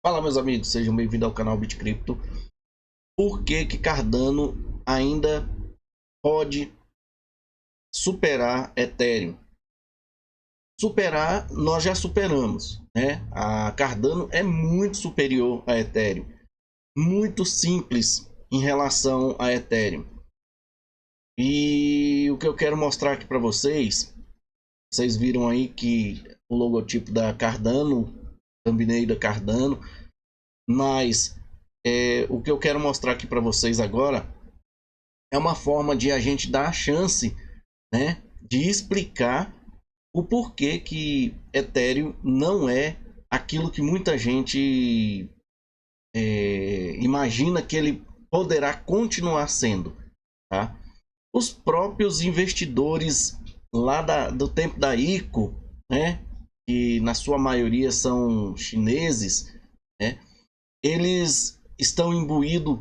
Fala, meus amigos, sejam bem-vindos ao canal BitCrypto. Por que que Cardano ainda pode superar Ethereum? Superar, nós já superamos, né? A Cardano é muito superior a Ethereum, muito simples em relação a Ethereum. E o que eu quero mostrar aqui para vocês, vocês viram aí que o logotipo da Cardano, thumbnail da Cardano, mas o que eu quero mostrar aqui para vocês agora é uma forma de a gente dar a chance, né, de explicar o porquê que Ethereum não é aquilo que muita gente imagina que ele poderá continuar sendo, tá? Os próprios investidores lá do tempo da ICO, né, que na sua maioria são chineses, né, eles estão imbuídos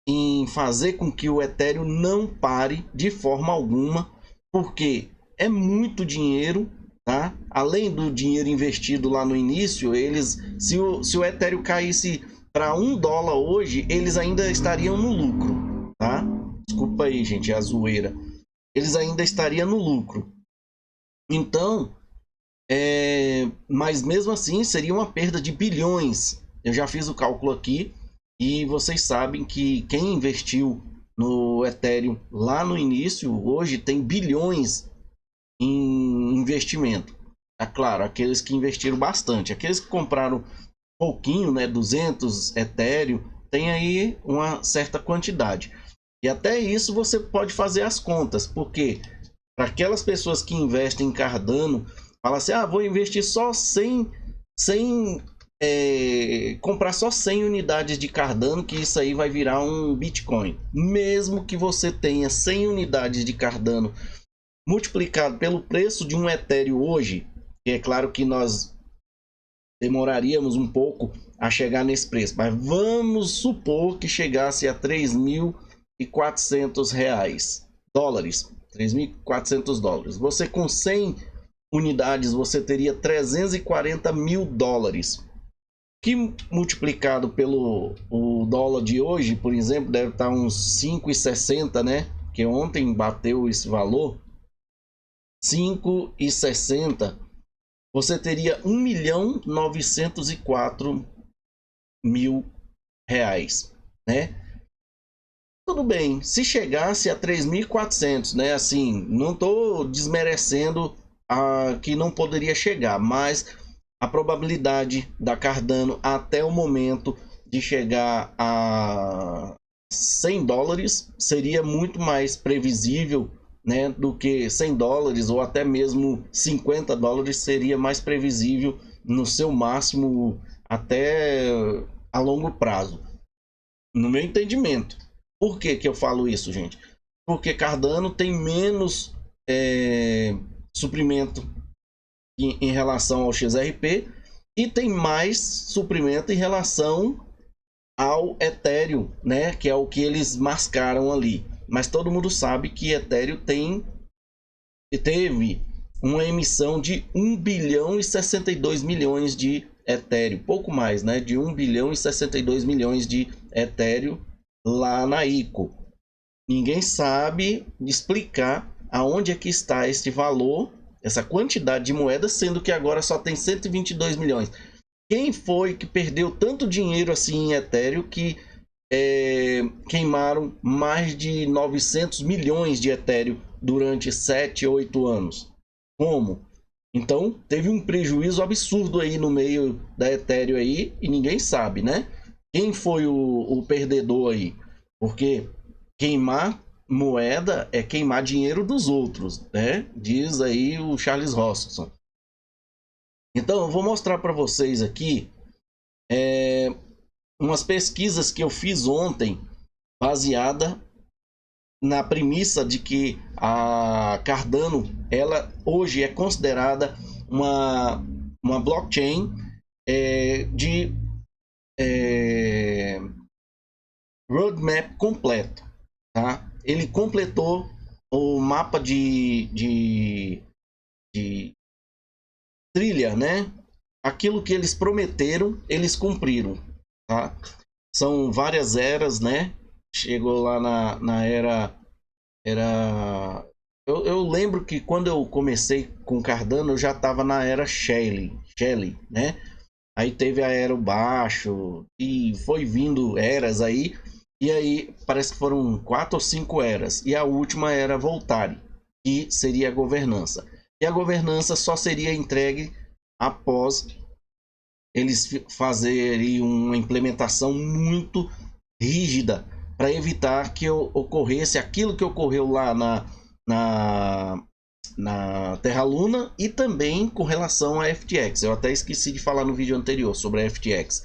em fazer com que o Ethereum não pare de forma alguma, porque é muito dinheiro, tá? Além do dinheiro investido lá no início, se o Ethereum caísse para $1 hoje, eles ainda estariam no lucro, tá? Desculpa aí, gente, é a zoeira. Eles ainda estariam no lucro. Então, mas mesmo assim seria uma perda de bilhões. Eu já fiz o cálculo aqui e vocês sabem que quem investiu no Ethereum lá no início, hoje tem bilhões em investimento. É claro, aqueles que investiram bastante, aqueles que compraram pouquinho, né, 200 Ethereum, tem aí uma certa quantidade. E até isso você pode fazer as contas, porque para aquelas pessoas que investem em Cardano, fala assim, vou investir só 100 comprar só 100 unidades de Cardano, que isso aí vai virar um Bitcoin. Mesmo que você tenha 100 unidades de Cardano multiplicado pelo preço de um Ethereum hoje, que é claro que nós demoraríamos um pouco a chegar nesse preço, mas vamos supor que chegasse a 3.400 reais, dólares, 3.400 dólares. Você com 100 unidades, você teria 340 mil dólares, que multiplicado pelo o dólar de hoje, por exemplo, deve estar uns 5,60, né? Que ontem bateu esse valor, 5,60. Você teria 1.904.000 reais, né? Tudo bem, se chegasse a 3.400, né? Assim, não estou desmerecendo que não poderia chegar, mas a probabilidade da Cardano até o momento de chegar a 100 dólares seria muito mais previsível, né, do que 100 dólares ou até mesmo 50 dólares seria mais previsível no seu máximo até a longo prazo, no meu entendimento. Por que que eu falo isso, gente? Porque Cardano tem menos suprimento em relação ao XRP e tem mais suprimento em relação ao Ethereum, né? Que é o que eles mascaram ali. Mas todo mundo sabe que Ethereum teve uma emissão de 1 bilhão e 62 milhões de Ethereum, pouco mais, né? De 1 bilhão e 62 milhões de Ethereum lá na ICO. Ninguém sabe explicar aonde é que está este valor, essa quantidade de moedas, sendo que agora só tem 122 milhões. Quem foi que perdeu tanto dinheiro assim em Ethereum que queimaram mais de 900 milhões de Ethereum durante 7, 8 anos? Como? Então teve um prejuízo absurdo aí no meio da Ethereum aí e ninguém sabe, né? Quem foi o perdedor aí? Porque queimar moeda é queimar dinheiro dos outros, né? Diz aí o Charles Hoskinson. Então eu vou mostrar para vocês aqui umas pesquisas que eu fiz ontem, baseada na premissa de que a Cardano, ela hoje é considerada uma blockchain de roadmap completo, tá? Ele completou o mapa de trilha, né? aquilo que eles prometeram, eles cumpriram, tá? São várias eras, né? Chegou lá na era... Eu lembro que quando eu comecei com Cardano, eu já estava na era Shelley, né? Aí teve a era baixo e foi vindo eras aí. E aí parece que foram 4 ou 5 eras. E a última era Voltare, que seria a governança. E a governança só seria entregue após eles fazerem uma implementação muito rígida para evitar que ocorresse aquilo que ocorreu lá na Terra Luna e também com relação à FTX. Eu até esqueci de falar no vídeo anterior sobre a FTX.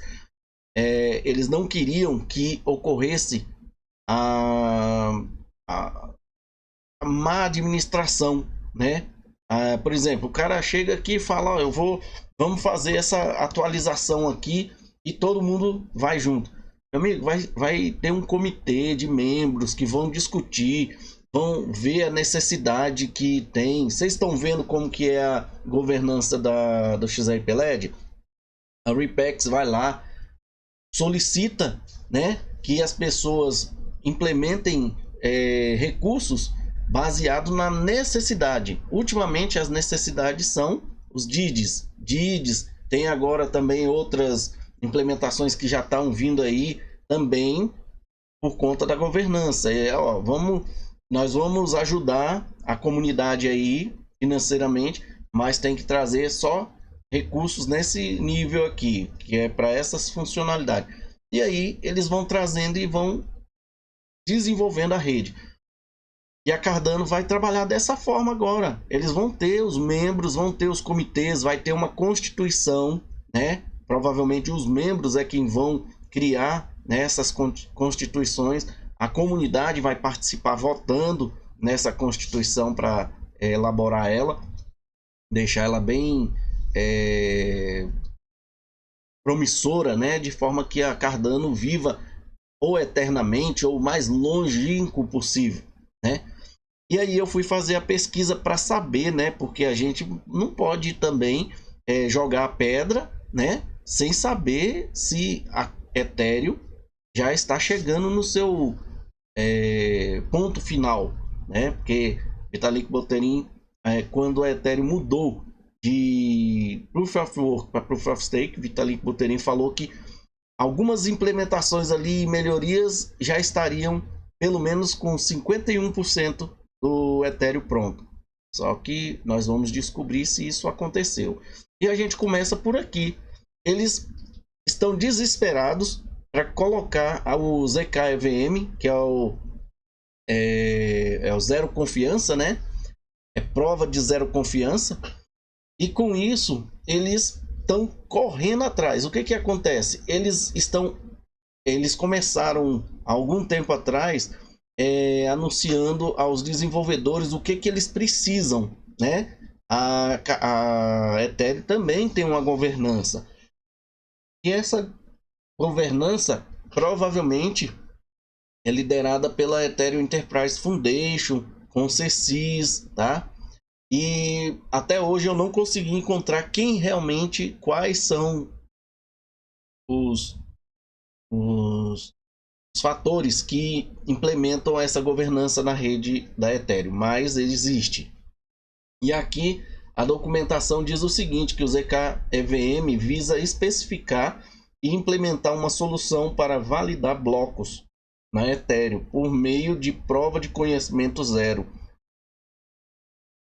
Eles não queriam que ocorresse a má administração, né? Por exemplo, o cara chega aqui e fala, vamos fazer essa atualização aqui e todo mundo vai junto. Meu amigo, vai ter um comitê de membros que vão discutir, vão ver a necessidade que tem. Vocês estão vendo como que é a governança do XRP-LED? A Repex vai lá, solicita, né, que as pessoas implementem recursos baseado na necessidade. Ultimamente as necessidades são os DIDs. Tem agora também outras implementações que já estão vindo aí também por conta da governança. Nós vamos ajudar a comunidade aí financeiramente, mas tem que trazer só recursos nesse nível aqui, que é para essas funcionalidades. E aí eles vão trazendo e vão desenvolvendo a rede. E a Cardano vai trabalhar dessa forma agora. Eles vão ter os membros, vão ter os comitês, vai ter uma constituição, né? Provavelmente os membros é quem vão criar, né, essas constituições. A comunidade vai participar votando nessa constituição para elaborar ela, deixar ela bem promissora, né? De forma que a Cardano viva ou eternamente ou o mais longínquo possível, né? E aí eu fui fazer a pesquisa para saber, né? Porque a gente não pode também jogar a pedra, né? Sem saber se a Ethereum já está chegando no seu ponto final, né? Porque Vitalik Buterin, quando a Ethereum mudou de Proof of Work para Proof of Stake, Vitalik Buterin falou que algumas implementações ali, melhorias, já estariam pelo menos com 51% do Ethereum pronto. Só que nós vamos descobrir se isso aconteceu. E a gente começa por aqui. Eles estão desesperados para colocar o ZK-EVM, que é o zero confiança, né? É prova de zero confiança. E com isso, eles estão correndo atrás. O que acontece? Eles começaram há algum tempo atrás anunciando aos desenvolvedores o que eles precisam, né? A Ethereum também tem uma governança. E essa governança provavelmente é liderada pela Ethereum Enterprise Foundation, com CCIS, tá? E até hoje eu não consegui encontrar quais são os fatores que implementam essa governança na rede da Ethereum, mas existe. E aqui a documentação diz o seguinte, que o ZK-EVM visa especificar e implementar uma solução para validar blocos na Ethereum por meio de prova de conhecimento zero.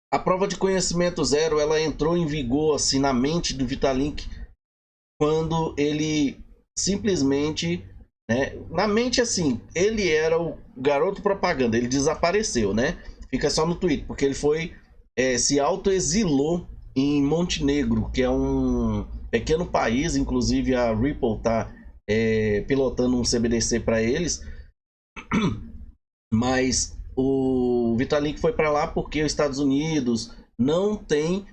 A prova de conhecimento zero, ela entrou em vigor assim na mente do Vitalik quando ele simplesmente, né, na mente assim, ele era o garoto propaganda, ele desapareceu, né? Fica só no Twitter, porque ele foi se autoexilou em Montenegro, que é um pequeno país, inclusive a Ripple está pilotando um CBDC para eles, mas o Vitalik foi para lá porque os Estados Unidos não tem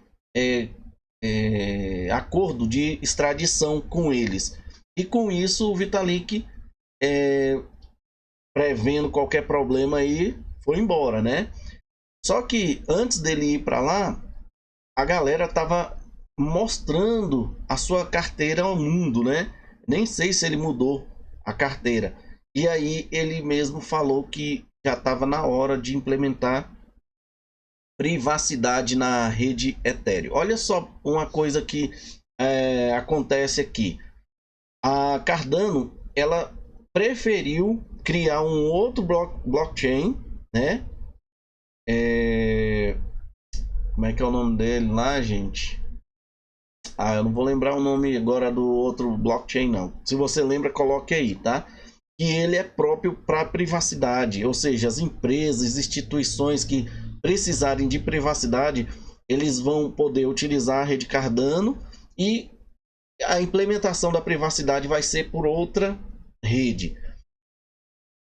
acordo de extradição com eles. E com isso o Vitalik, prevendo qualquer problema aí, foi embora, né? Só que antes dele ir para lá, a galera tava mostrando a sua carteira ao mundo, né? Nem sei se ele mudou a carteira. E aí ele mesmo falou que já estava na hora de implementar privacidade na rede Ethereum. Olha só uma coisa que acontece aqui. A Cardano, ela preferiu criar um outro blockchain, né? Como é que é o nome dele lá, gente? Ah, eu não vou lembrar o nome agora do outro blockchain, não. Se você lembra, coloque aí, tá? Que ele é próprio para privacidade, ou seja, as empresas, instituições que precisarem de privacidade, eles vão poder utilizar a rede Cardano e a implementação da privacidade vai ser por outra rede.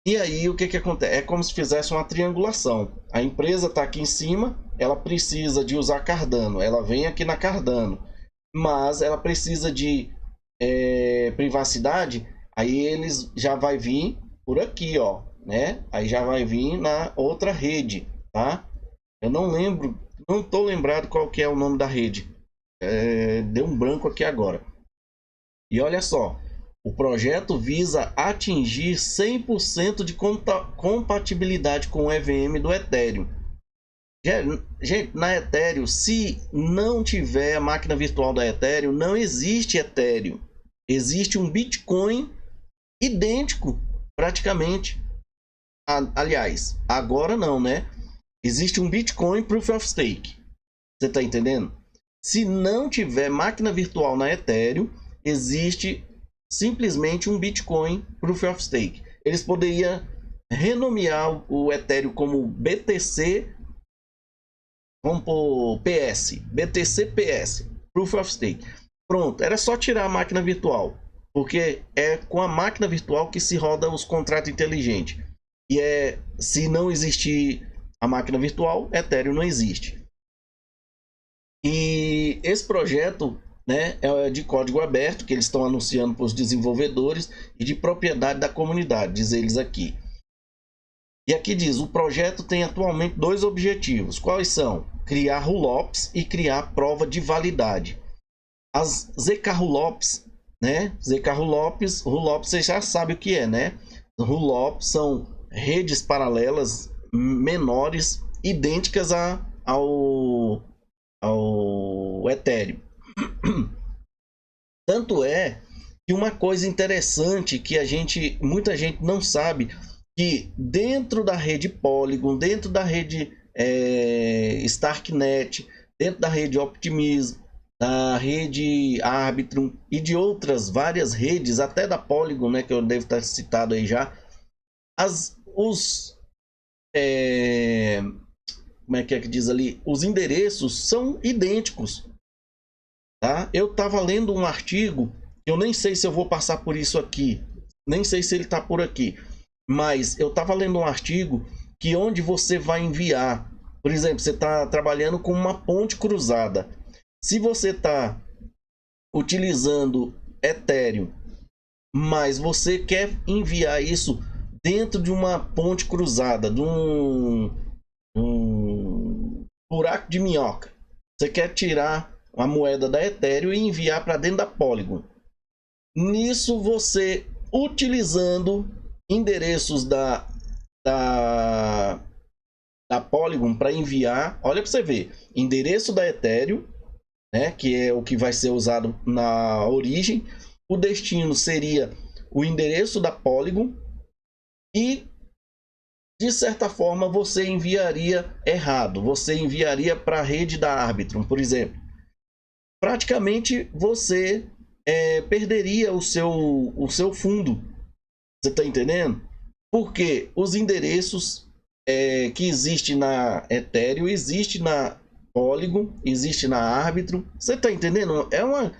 E aí o que acontece? É como se fizesse uma triangulação. A empresa está aqui em cima, ela precisa de usar Cardano, ela vem aqui na Cardano, mas ela precisa de privacidade, aí eles já vai vir por aqui, ó, né? Aí já vai vir na outra rede, tá? Eu não lembro, não tô lembrado qual que é o nome da rede. Deu um branco aqui agora. E olha só, o projeto visa atingir 100% de compatibilidade com o EVM do Ethereum. Gente, na Ethereum, se não tiver a máquina virtual da Ethereum, não existe Ethereum. Existe um Bitcoin idêntico, praticamente. Aliás, agora não, né? Existe um Bitcoin Proof of Stake. Você está entendendo? Se não tiver máquina virtual na Ethereum, existe simplesmente um Bitcoin Proof of Stake. Eles poderiam renomear o Ethereum como BTC, vamos por PS, BTC PS, Proof of Stake. Pronto, era só tirar a máquina virtual, porque é com a máquina virtual que se roda os contratos inteligentes. E se não existir a máquina virtual, Ethereum não existe. E esse projeto, né, é de código aberto, que eles estão anunciando para os desenvolvedores e de propriedade da comunidade, diz eles aqui. E aqui diz, o projeto tem atualmente 2 objetivos. Quais são? Criar rollups e criar prova de validade. As ZK rollups, né? ZK rollups, você já sabe o que é, né? Rollups são redes paralelas menores, idênticas ao Ethereum. Tanto é que uma coisa interessante que muita gente não sabe, que dentro da rede Polygon, dentro da rede Starknet, dentro da rede Optimism, da rede Arbitrum e de outras várias redes, até da Polygon, né, que eu devo estar citado aí já, como é que diz ali? Os endereços são idênticos, tá? Eu estava lendo um artigo, eu nem sei se eu vou passar por isso aqui, nem sei se ele está por aqui, mas eu estava lendo um artigo que onde você vai enviar, por exemplo, você está trabalhando com uma ponte cruzada. Se você está utilizando Ethereum, mas você quer enviar isso dentro de uma ponte cruzada, de um buraco de minhoca, você quer tirar a moeda da Ethereum e enviar para dentro da Polygon. Nisso, você utilizando endereços da Polygon para enviar, olha para você ver, endereço da Ethereum, né, que é o que vai ser usado na origem, o destino seria o endereço da Polygon e de certa forma você enviaria errado, você enviaria para a rede da Arbitrum, por exemplo. Praticamente você perderia o seu fundo. Você está entendendo? Porque os endereços que existem na Ethereum, existe na Polygon, existe na Arbitrum. Você está entendendo? É uma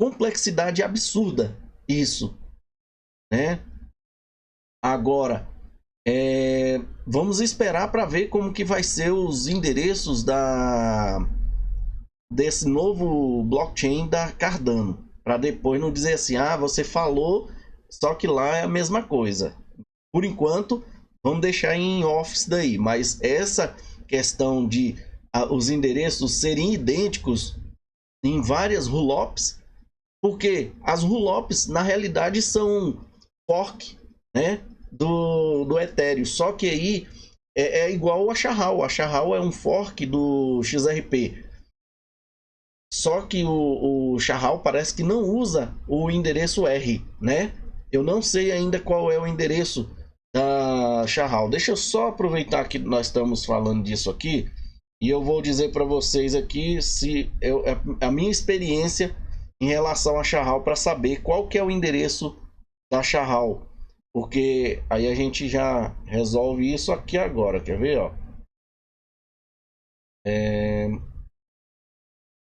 complexidade absurda isso, né? Agora, vamos esperar para ver como que vai ser os endereços desse novo blockchain da Cardano, para depois não dizer assim, você falou, só que lá é a mesma coisa. Por enquanto, vamos deixar em off daí, mas essa questão de os endereços serem idênticos em várias rollups, porque as rollups na realidade são fork, né, do Ethereum, só que aí é igual a Chahal. A Chahal é um fork do XRP, só que o Chahal parece que não usa o endereço R, né? Eu não sei ainda qual é o endereço da Chahal. Deixa eu só aproveitar que nós estamos falando disso aqui e eu vou dizer para vocês aqui se a minha experiência em relação a Chahal, para saber qual que é o endereço da Chahal, porque aí a gente já resolve isso aqui agora. Quer ver, ó?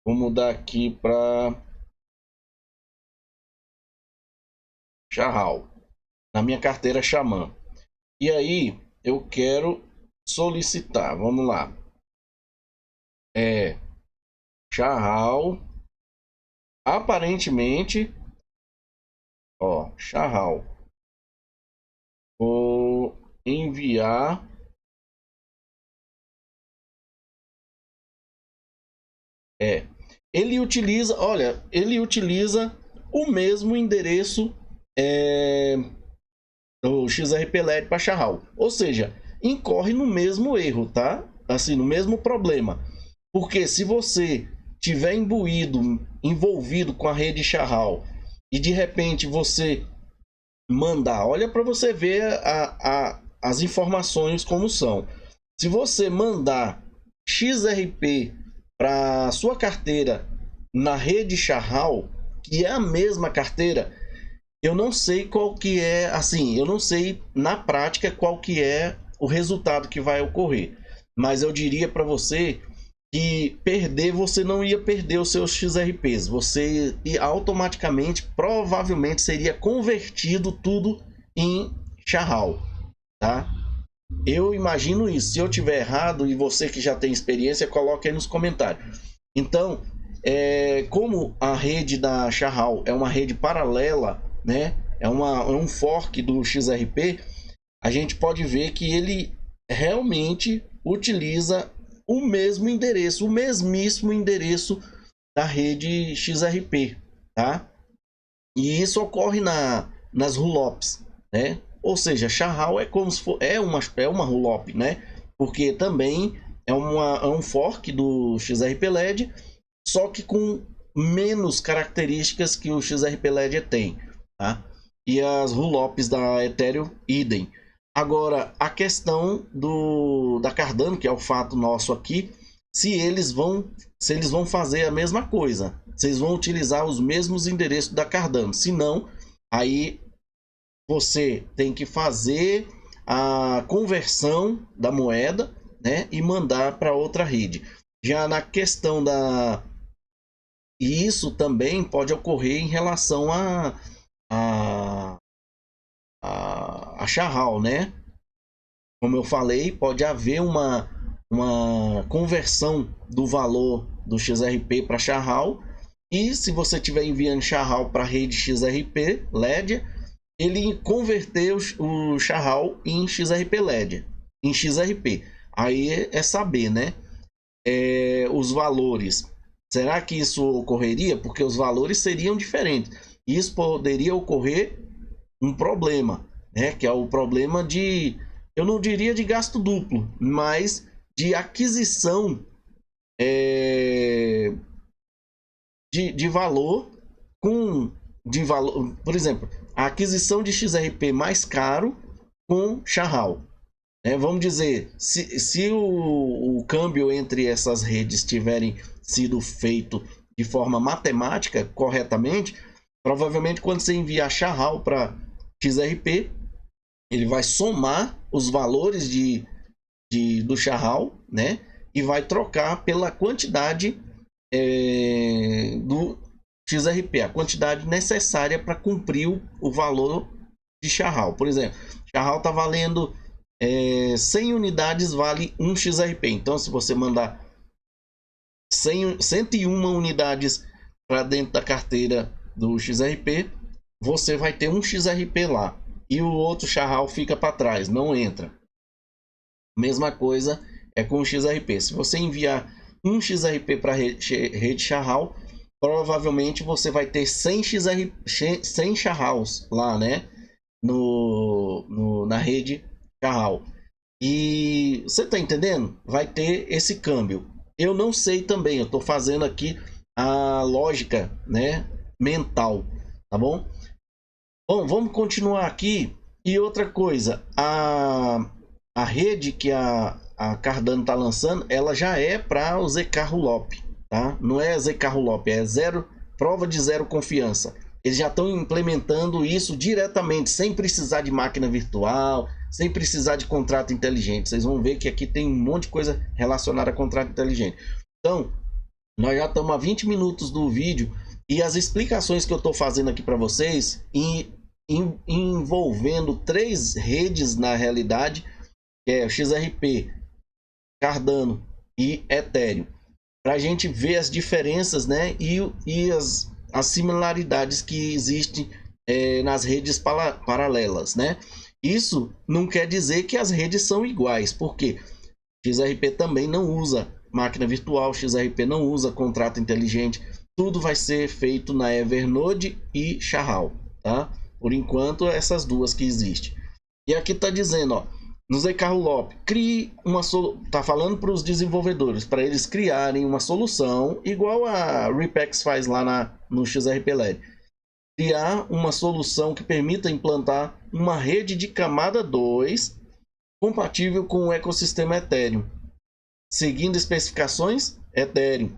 Vou mudar aqui para Chahal, na minha carteira Xamã. E aí eu quero solicitar, vamos lá. Chahal, aparentemente, ó, Chahal. Vou enviar. Ele utiliza, olha, ele utiliza o mesmo endereço do XRP-LED para Chahal. Ou seja, incorre no mesmo erro, tá? Assim, no mesmo problema. Porque se você tiver envolvido com a rede Chahal e de repente você mandar, olha para você ver as informações como são. Se você mandar XRP para sua carteira na rede Chahal, que é a mesma carteira, eu não sei qual que é, assim, eu não sei na prática qual que é o resultado que vai ocorrer, mas eu diria para você que você não ia perder os seus XRPs, você automaticamente, provavelmente seria convertido tudo em Chahal, tá? Eu imagino isso. Se eu tiver errado e você que já tem experiência, coloque aí nos comentários. Então, como a rede da Chahal é uma rede paralela, né? É um fork do XRP, a gente pode ver que ele realmente utiliza o mesmo endereço, o mesmíssimo endereço da rede XRP, tá? E isso ocorre nas rollups, né? Ou seja, Chahal é como se for, é uma rollup, né? Porque também é um fork do XRP-LED, só que com menos características que o XRP-LED tem, tá? E as rollups da Ethereum, idem. Agora, a questão da Cardano, que é o fato nosso aqui, se eles vão fazer a mesma coisa, se eles vão utilizar os mesmos endereços da Cardano. Se não, aí você tem que fazer a conversão da moeda, né, e mandar para outra rede. Já na questão e isso também pode ocorrer em relação a Chahal, né? Como eu falei, pode haver uma conversão do valor do XRP para Chahal. E se você estiver enviando Chahal para a rede XRP LED, ele converteu o Chahal em XRP LED, em XRP. Aí é saber, né? Os valores. Será que isso ocorreria? Porque os valores seriam diferentes. Isso poderia ocorrer um problema, né? Que é o problema eu não diria de gasto duplo, mas de aquisição de valor por exemplo, a aquisição de XRP mais caro com Chahal. Vamos dizer, se o câmbio entre essas redes tiverem sido feito de forma matemática corretamente, provavelmente quando você enviar Chahal para XRP, ele vai somar os valores do Chahal, né? E vai trocar pela quantidade do XRP, a quantidade necessária para cumprir o valor de Chahal. Por exemplo, Chahal está valendo 100 unidades, vale 1 XRP. Então, se você mandar 101 unidades para dentro da carteira do XRP, você vai ter um XRP lá. E o outro Chahal fica para trás, não entra. Mesma coisa é com o XRP. Se você enviar um XRP para a rede Chahal, provavelmente você vai ter 100 100 SHA-House lá, né? Na rede SHA-House. E você tá entendendo? Vai ter esse câmbio. Eu não sei também, eu tô fazendo aqui a lógica, né, mental, tá bom? Bom, vamos continuar aqui. E outra coisa, a rede que a Cardano tá lançando, ela já é para o ZK Rollup, tá? Não é ZK Rollup, é zero, prova de zero confiança. Eles já estão implementando isso diretamente, sem precisar de máquina virtual, sem precisar de contrato inteligente. Vocês vão ver que aqui tem um monte de coisa relacionada a contrato inteligente. Então, nós já estamos a 20 minutos do vídeo e as explicações que eu estou fazendo aqui para vocês, envolvendo 3 redes na realidade, que é o XRP, Cardano e Ethereum, para a gente ver as diferenças, né, e as similaridades que existem nas redes paralelas, né? Isso não quer dizer que as redes são iguais, porque XRP também não usa máquina virtual, XRP não usa contrato inteligente, tudo vai ser feito na Evernode e SHA-House, tá? Por enquanto, essas duas que existem. E aqui está dizendo, ó, no ZK Rollup, crie uma solução. Tá falando para os desenvolvedores, para eles criarem uma solução igual a Repex faz lá no XRP LED. Criar uma solução que permita implantar uma rede de camada 2 compatível com o ecossistema Ethereum, seguindo especificações Ethereum,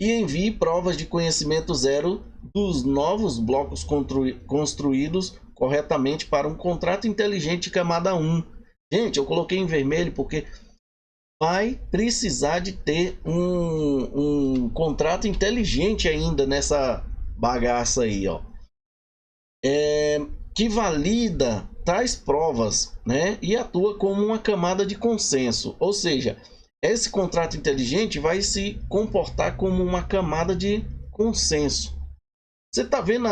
e envie provas de conhecimento zero dos novos blocos construídos corretamente para um contrato inteligente camada 1. Gente, eu coloquei em vermelho porque vai precisar de ter um contrato inteligente ainda nessa bagaça aí, ó. Que valida tais provas, né? E atua como uma camada de consenso. Ou seja, esse contrato inteligente vai se comportar como uma camada de consenso. Você está vendo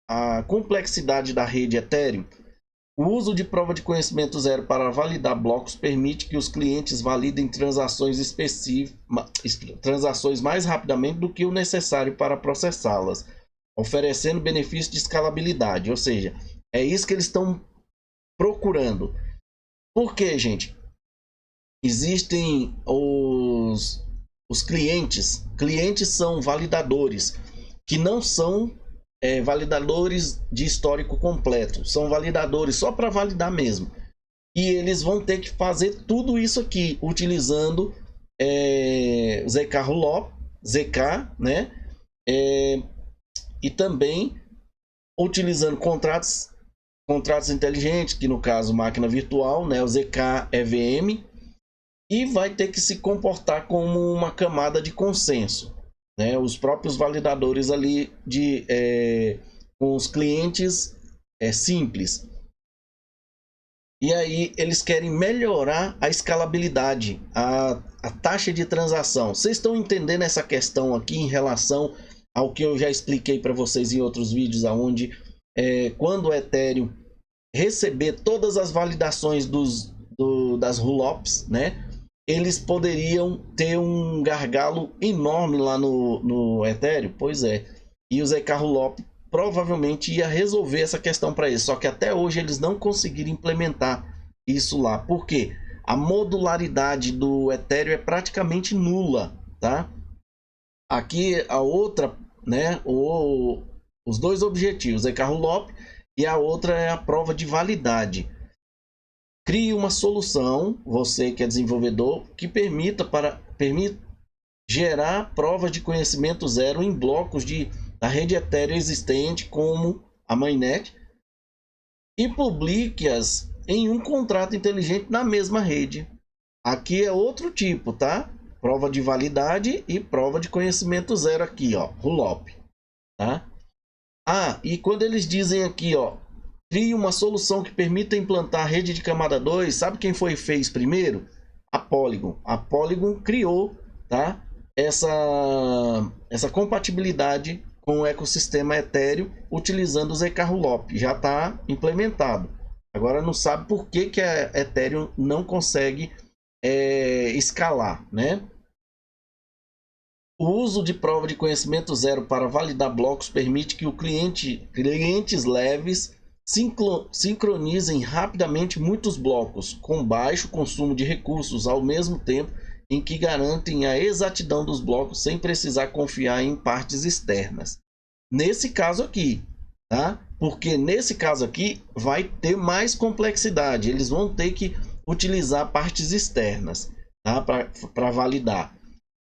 a complexidade da rede Ethereum? O uso de prova de conhecimento zero para validar blocos permite que os clientes validem transações transações mais rapidamente do que o necessário para processá-las, oferecendo benefício de escalabilidade. Ou seja, é isso que eles estão procurando. Por quê, gente? Existem os clientes. Clientes são validadores, que não são validadores de histórico completo. São validadores só para validar mesmo. E eles vão ter que fazer tudo isso aqui, utilizando ZK Rollup, ZK, né? E também utilizando contratos inteligentes, que no caso máquina virtual, né? O ZK EVM. E vai ter que se comportar como uma camada de consenso, né? Os próprios validadores ali com os clientes simples. E aí eles querem melhorar a escalabilidade, a taxa de transação. Vocês estão entendendo essa questão aqui em relação ao que eu já expliquei para vocês em outros vídeos, aonde quando o Ethereum receber todas as validações das rollups, né? Eles poderiam ter um gargalo enorme lá no Ethereum. Pois é. E o ZK Rollup provavelmente ia resolver essa questão para eles. Só que até hoje eles não conseguiram implementar isso lá. Por quê? A modularidade do Ethereum é praticamente nula, tá? Aqui a outra, né? Os dois objetivos, ZK Rollup, e a outra é a prova de validade. Crie uma solução, você que é desenvolvedor, que permita gerar provas de conhecimento zero em blocos da rede Ethereum existente, como a mainnet, e publique-as em um contrato inteligente na mesma rede. Aqui é outro tipo, tá? Prova de validade e prova de conhecimento zero aqui, ó, Rollup, tá? E quando eles dizem aqui, ó, crie uma solução que permita implantar a rede de camada 2. Sabe quem fez primeiro? A Polygon. A Polygon criou, tá? Essa compatibilidade com o ecossistema Ethereum utilizando o ZK Rollup. Já está implementado. Agora não sabe por que a Ethereum não consegue escalar, né? O uso de prova de conhecimento zero para validar blocos permite que clientes leves sincronizem rapidamente muitos blocos com baixo consumo de recursos, ao mesmo tempo em que garantem a exatidão dos blocos sem precisar confiar em partes externas. Nesse caso aqui, tá? Porque nesse caso aqui vai ter mais complexidade. Eles vão ter que utilizar partes externas, tá? Para validar.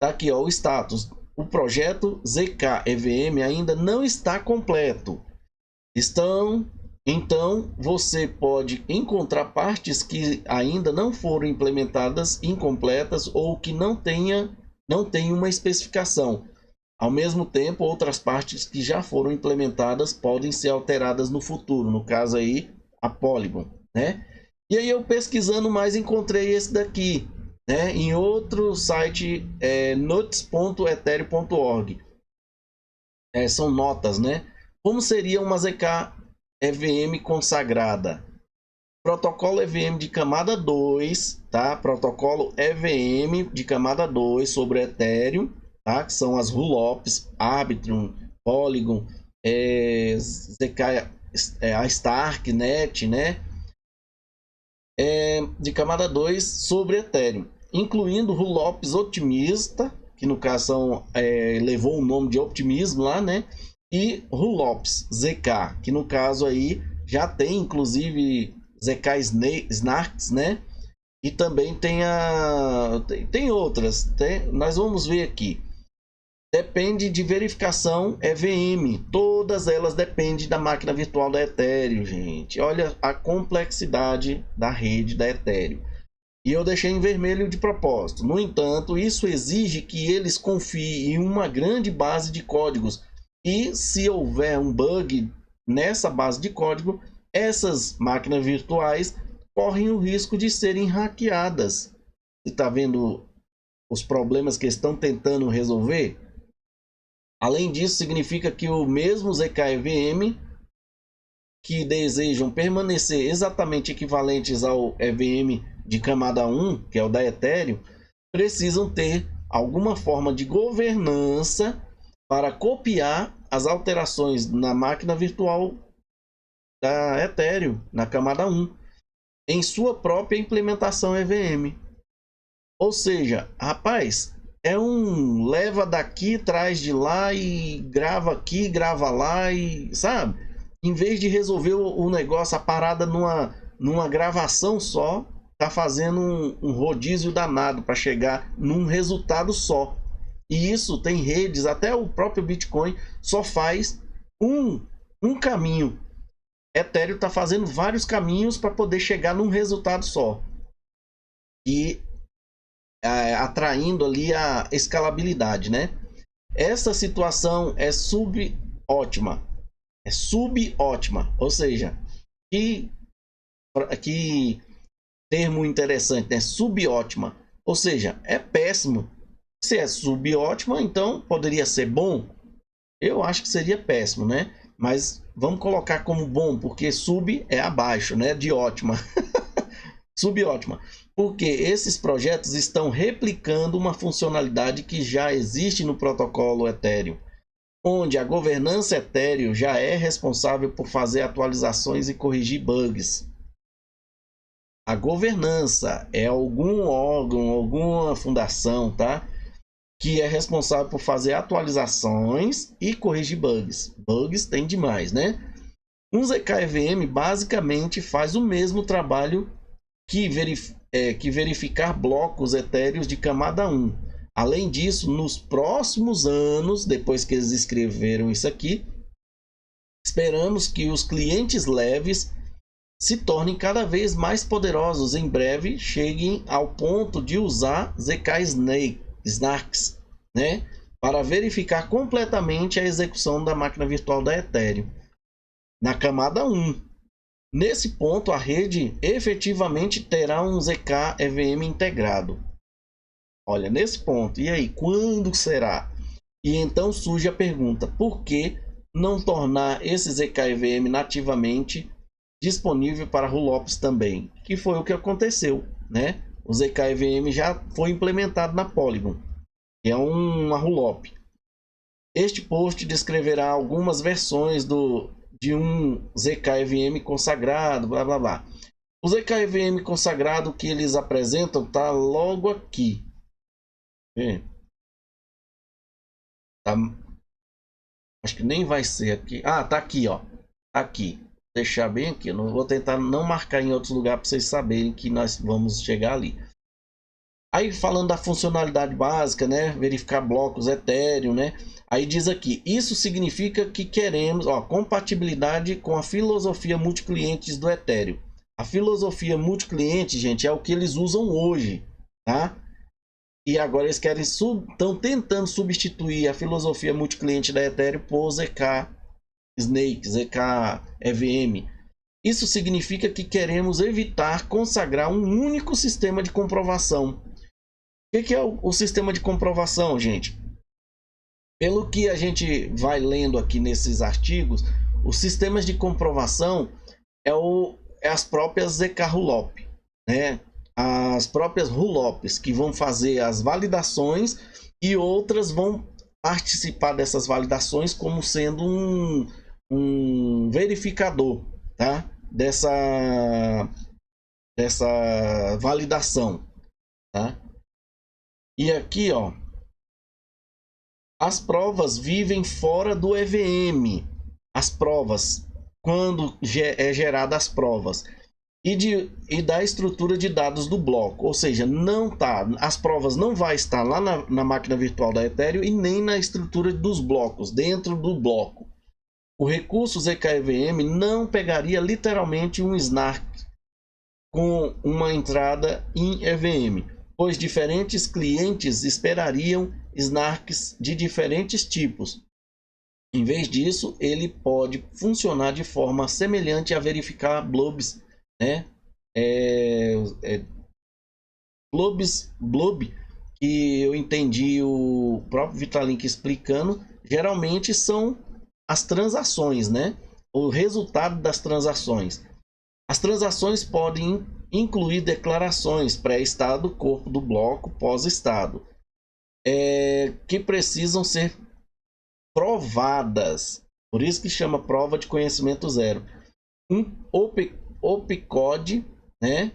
Tá aqui, ó, o status. O projeto ZK EVM ainda não está completo. Então, você pode encontrar partes que ainda não foram implementadas, incompletas ou que não tenham uma especificação. Ao mesmo tempo, outras partes que já foram implementadas podem ser alteradas no futuro. No caso aí, a Polygon, né? E aí eu pesquisando mais encontrei esse daqui, né? Em outro site, notes.ethereum.org. São notas, né? Como seria uma ZK EVM consagrada? Protocolo EVM de camada 2, tá? Protocolo EVM de camada 2 sobre Ethereum, tá? Que são as rollups, Arbitrum, Polygon, ZK, a Starknet, né? De camada 2 sobre Ethereum, incluindo rollups otimista, que no caso levou o nome de optimismo lá, né? E rollups ZK, que no caso aí já tem inclusive ZK Snarks, né? E também tem outras, nós vamos ver aqui. Depende de verificação EVM, todas elas dependem da máquina virtual da Ethereum, gente. Olha a complexidade da rede da Ethereum. E eu deixei em vermelho de propósito. No entanto, isso exige que eles confiem em uma grande base de códigos. E se houver um bug nessa base de código, essas máquinas virtuais correm o risco de serem hackeadas. Você está vendo os problemas que estão tentando resolver? Além disso, significa que o mesmo ZK-EVM que desejam permanecer exatamente equivalentes ao EVM de camada 1, que é o da Ethereum, precisam ter alguma forma de governança para copiar as alterações na máquina virtual da Ethereum, na camada 1, em sua própria implementação EVM. Ou seja, rapaz, é um leva daqui, traz de lá e grava aqui, grava lá e, sabe? Em vez de resolver o negócio, a parada numa gravação só, tá fazendo um rodízio danado para chegar num resultado só. E isso tem redes, até o próprio Bitcoin só faz um caminho. Ethereum está fazendo vários caminhos para poder chegar num resultado só. E atraindo ali a escalabilidade, né? Essa situação é subótima. É subótima. Ou seja, que termo interessante, né? Subótima. Ou seja, é péssimo. Se é subótima, então poderia ser bom? Eu acho que seria péssimo, né? Mas vamos colocar como bom, porque sub é abaixo, né? De ótima. Subótima. Porque esses projetos estão replicando uma funcionalidade que já existe no protocolo Ethereum, onde a governança Ethereum já é responsável por fazer atualizações e corrigir bugs. A governança é algum órgão, alguma fundação, tá? Que é responsável por fazer atualizações e corrigir bugs. Bugs tem demais, né? Um ZK-EVM basicamente faz o mesmo trabalho que verificar blocos etéreos de camada 1. Além disso, nos próximos anos, depois que eles escreveram isso aqui, esperamos que os clientes leves se tornem cada vez mais poderosos. Em breve, cheguem ao ponto de usar ZK Snarks, né, para verificar completamente a execução da máquina virtual da Ethereum na camada 1. Nesse ponto, a rede efetivamente terá um ZK EVM integrado. Olha, nesse ponto. E aí, quando será? E então surge a pergunta: por que não tornar esse ZK EVM nativamente disponível para rollups também? Que foi o que aconteceu, né? O ZK EVM já foi implementado na Polygon. que é uma rollup. Este post descreverá algumas versões de um ZK-EVM consagrado, blá blá blá. O ZK-EVM consagrado que eles apresentam tá logo aqui. Tá, acho que nem vai ser aqui. Ah, tá aqui, ó. Aqui. Vou deixar bem aqui. Eu não vou tentar não marcar em outros lugares para vocês saberem que nós vamos chegar ali. Aí falando da funcionalidade básica, né? Verificar blocos Ethereum, né? Aí diz aqui, isso significa que queremos, ó, compatibilidade com a filosofia multiclientes do Ethereum. A filosofia multicliente, gente, é o que eles usam hoje, tá? E agora eles querem estão tentando substituir a filosofia multicliente da Ethereum por ZK Snake, ZK EVM. Isso significa que queremos evitar consagrar um único sistema de comprovação. O que é o sistema de comprovação, gente? Pelo que a gente vai lendo aqui nesses artigos, os sistemas de comprovação é as próprias ZK Rollup, né? As próprias Rollups que vão fazer as validações e outras vão participar dessas validações como sendo um verificador, tá? Dessa validação, tá? E aqui, ó, as provas vivem fora do EVM. As provas, quando é gerada as provas e da estrutura de dados do bloco, ou seja, não tá, as provas não vai estar lá na máquina virtual da Ethereum e nem na estrutura dos blocos, dentro do bloco. O recurso ZK-EVM não pegaria literalmente um snark com uma entrada em EVM, pois diferentes clientes esperariam snarks de diferentes tipos. Em vez disso, ele pode funcionar de forma semelhante a verificar blobs, né? Blob, que eu entendi o próprio Vitalik explicando, geralmente são as transações, né? O resultado das transações. As transações podem incluir declarações pré-estado, corpo do bloco, pós-estado, que precisam ser provadas. Por isso que chama prova de conhecimento zero. Um opcode, né?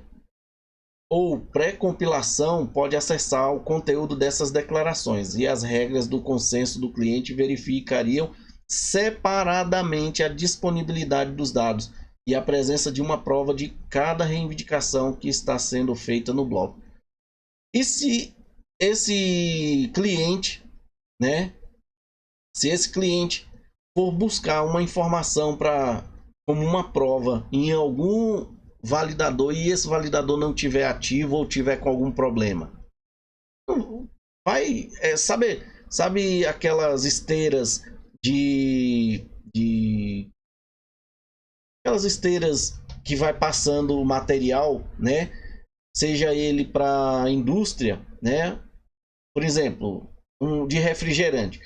Ou pré-compilação pode acessar o conteúdo dessas declarações e as regras do consenso do cliente verificariam separadamente a disponibilidade dos dados e a presença de uma prova de cada reivindicação que está sendo feita no bloco. E se esse cliente, né? Se esse cliente for buscar uma informação como uma prova em algum validador e esse validador não tiver ativo ou tiver com algum problema, vai, sabe aquelas esteiras aquelas esteiras que vai passando o material, né? Seja ele para indústria, né? Por exemplo, de refrigerante.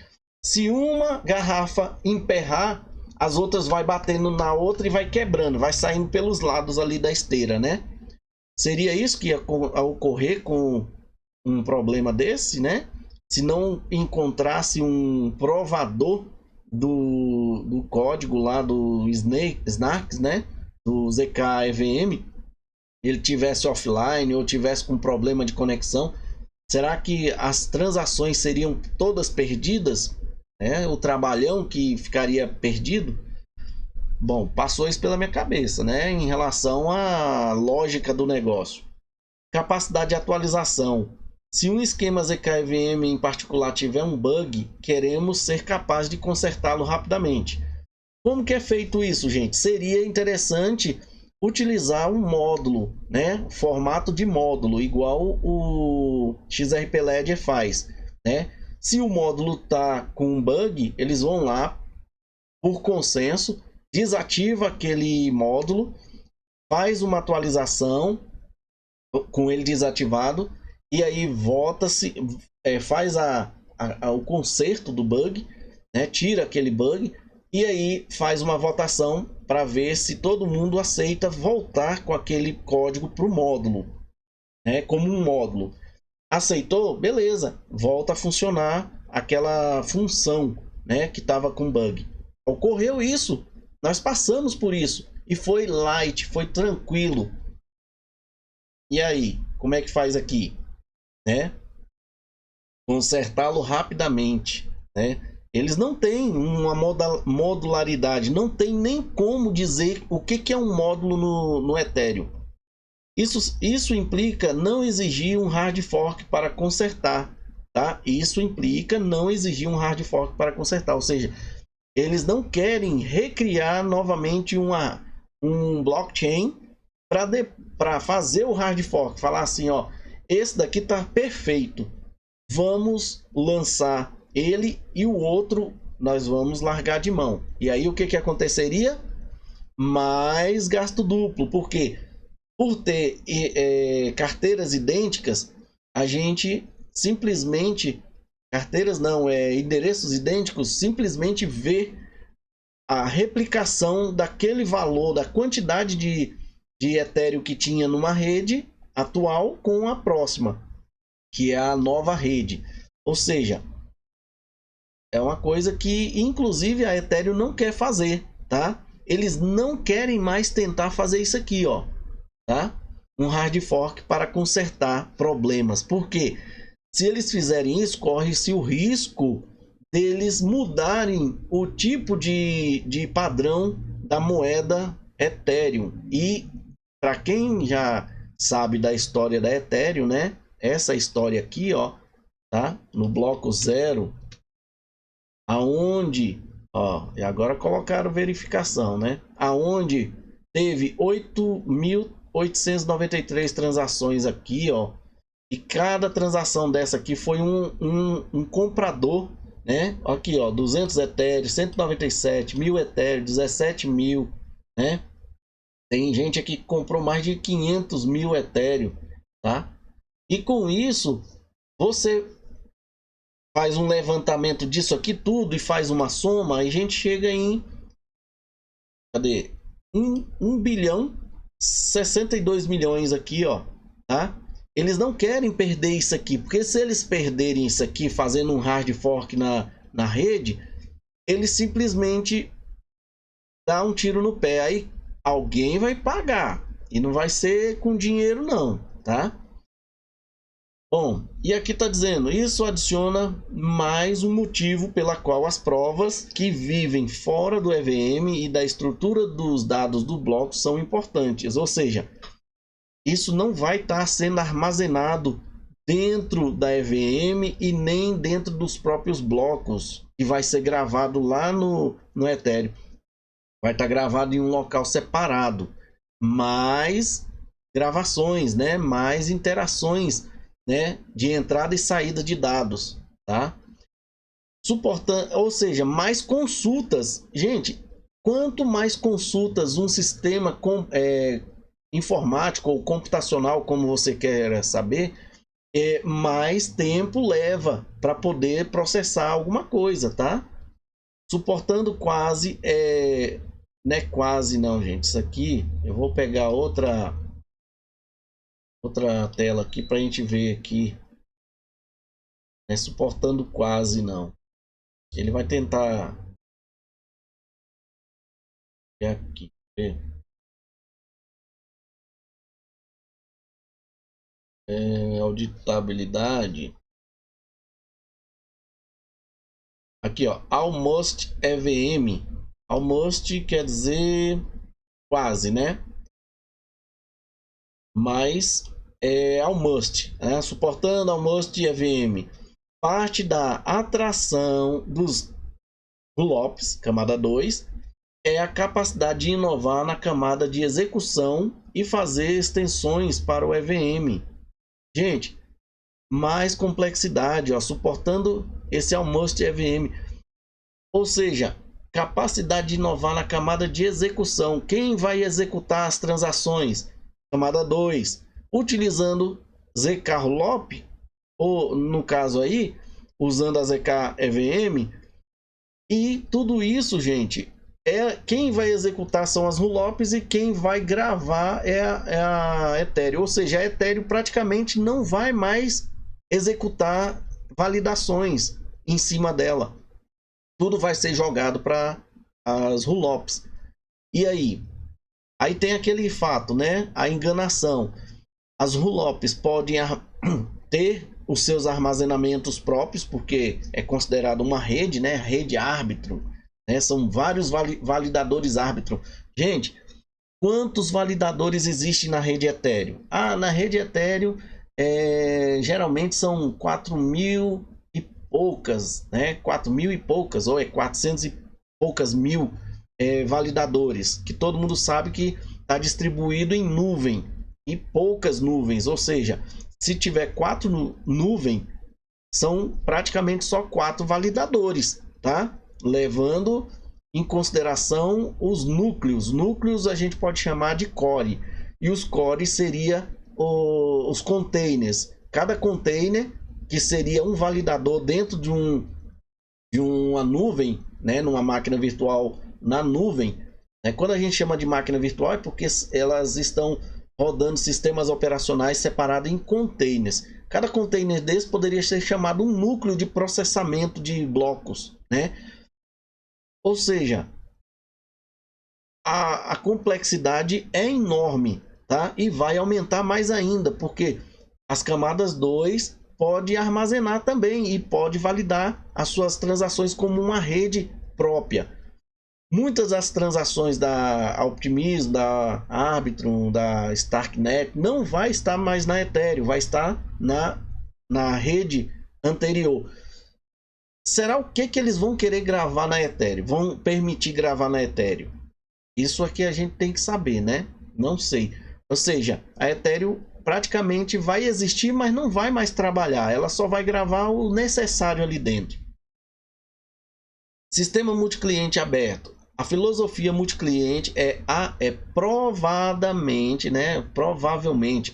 Se uma garrafa emperrar, as outras vai batendo na outra e vai quebrando, vai saindo pelos lados ali da esteira, né? Seria isso que ia ocorrer com um problema desse, né? Se não encontrasse um provador do código lá do Snarks, né? Do ZK-EVM, ele tivesse offline ou tivesse com problema de conexão, será que as transações seriam todas perdidas? O trabalhão que ficaria perdido? Bom, passou isso pela minha cabeça, né? Em relação à lógica do negócio. Capacidade de atualização. Se um esquema ZK-EVM em particular tiver um bug, queremos ser capazes de consertá-lo rapidamente. Como que é feito isso, gente? Seria interessante utilizar um módulo, né? Formato de módulo, igual o XRP Ledger faz, né? Se o módulo está com um bug, eles vão lá, por consenso, desativa aquele módulo, faz uma atualização com ele desativado, e aí volta-se, faz o conserto do bug, né? Tira aquele bug, e aí faz uma votação para ver se todo mundo aceita voltar com aquele código para o módulo, né? Como um módulo. Aceitou? Beleza, volta a funcionar aquela função, né, que estava com bug. Ocorreu isso, nós passamos por isso e foi light, foi tranquilo. E aí, como é que faz aqui, né? Consertá-lo rapidamente, né? Eles não têm uma modularidade, não tem nem como dizer o que é um módulo no Ethereum. Isso implica não exigir um hard fork para consertar, tá? Isso implica não exigir um hard fork para consertar, ou seja, eles não querem recriar novamente um blockchain para fazer o hard fork, falar assim, ó, esse daqui tá perfeito, vamos lançar ele e o outro nós vamos largar de mão. E aí o que aconteceria? Mais gasto duplo, porque por ter carteiras idênticas, a gente simplesmente, carteiras não, endereços idênticos, simplesmente vê a replicação daquele valor, da quantidade de Ethereum que tinha numa rede atual com a próxima, que é a nova rede. Ou seja, é uma coisa que inclusive a Ethereum não quer fazer, tá? Eles não querem mais tentar fazer isso aqui, ó, tá? Um hard fork para consertar problemas. Porque se eles fizerem isso, corre-se o risco deles mudarem o tipo de padrão da moeda Ethereum. E para quem já sabe da história da Ethereum, né? Essa história aqui, ó, tá? No bloco 0, aonde, ó, e agora colocaram verificação, né? Aonde teve 8.893 transações aqui, ó. E cada transação dessa aqui foi um comprador, né? Aqui, ó, 200 Ethereum, 197, 1000 Ethereum, 17 mil, né? Tem gente aqui que comprou mais de 500 mil Ethereum, tá? E com isso, você faz um levantamento disso aqui tudo e faz uma soma, e a gente chega em... Cadê? 1 bilhão 62 milhões aqui, ó, tá? Eles não querem perder isso aqui, porque se eles perderem isso aqui fazendo um hard fork na rede, eles simplesmente dá um tiro no pé. Aí alguém vai pagar e não vai ser com dinheiro não, tá? Bom, e aqui está dizendo, isso adiciona mais um motivo pela qual as provas que vivem fora do EVM e da estrutura dos dados do bloco são importantes. Ou seja, isso não vai estar sendo armazenado dentro da EVM e nem dentro dos próprios blocos, que vai ser gravado lá no Ethereum. Vai estar gravado em um local separado. Mais gravações, né? Mais interações, né, de entrada e saída de dados, tá? Suportando, ou seja, mais consultas. Gente, quanto mais consultas um sistema informático ou computacional, como você quer saber, mais tempo leva para poder processar alguma coisa, tá? Suportando quase, não é quase não, gente. Isso aqui, eu vou pegar outra tela aqui para a gente ver aqui. Não é suportando quase não. Ele vai tentar aqui. Auditabilidade. Aqui, ó. Almost EVM. Almost quer dizer quase, né? Mas almost, né? Suportando almost EVM. Parte da atração dos rollups, camada 2, é a capacidade de inovar na camada de execução e fazer extensões para o EVM. Gente, mais complexidade, ó, suportando esse almost EVM. Ou seja, capacidade de inovar na camada de execução. Quem vai executar as transações? Camada 2, utilizando ZK Rollup, ou no caso aí, usando a ZK EVM. E tudo isso, gente, quem vai executar são as rollups e quem vai gravar é a Ethereum. Ou seja, a Ethereum praticamente não vai mais executar validações em cima dela. Tudo vai ser jogado para as rollups. E aí? Aí tem aquele fato, né? A enganação. As rollups podem ter os seus armazenamentos próprios, porque é considerado uma rede, né? Rede árbitro, né? São vários validadores árbitro. Gente, quantos validadores existem na rede Ethereum? Na rede Ethereum, geralmente são 4.000 e poucas, né? 4.000 e poucas, ou 400 e poucas mil validadores, que todo mundo sabe que está distribuído em nuvem, e poucas nuvens, ou seja, se tiver 4 nuvens, são praticamente só 4 validadores, tá? Levando em consideração os núcleos. Núcleos a gente pode chamar de core, e os cores seria os containers. Cada container, que seria um validador dentro de uma nuvem, né? Numa máquina virtual na nuvem, né? Quando a gente chama de máquina virtual é porque elas estão rodando sistemas operacionais separados em containers. Cada container desse poderia ser chamado um núcleo de processamento de blocos, né? Ou seja, a complexidade é enorme, tá? E vai aumentar mais ainda, porque as camadas 2 pode armazenar também e pode validar as suas transações como uma rede própria. Muitas das transações da Optimism, da Arbitrum, da Starknet não vai estar mais na Ethereum, vai estar na rede anterior. Será o que eles vão querer gravar na Ethereum? Vão permitir gravar na Ethereum? Isso aqui a gente tem que saber, né? Não sei. Ou seja, a Ethereum praticamente vai existir, mas não vai mais trabalhar. Ela só vai gravar o necessário ali dentro. Sistema multicliente aberto. A filosofia multicliente provavelmente,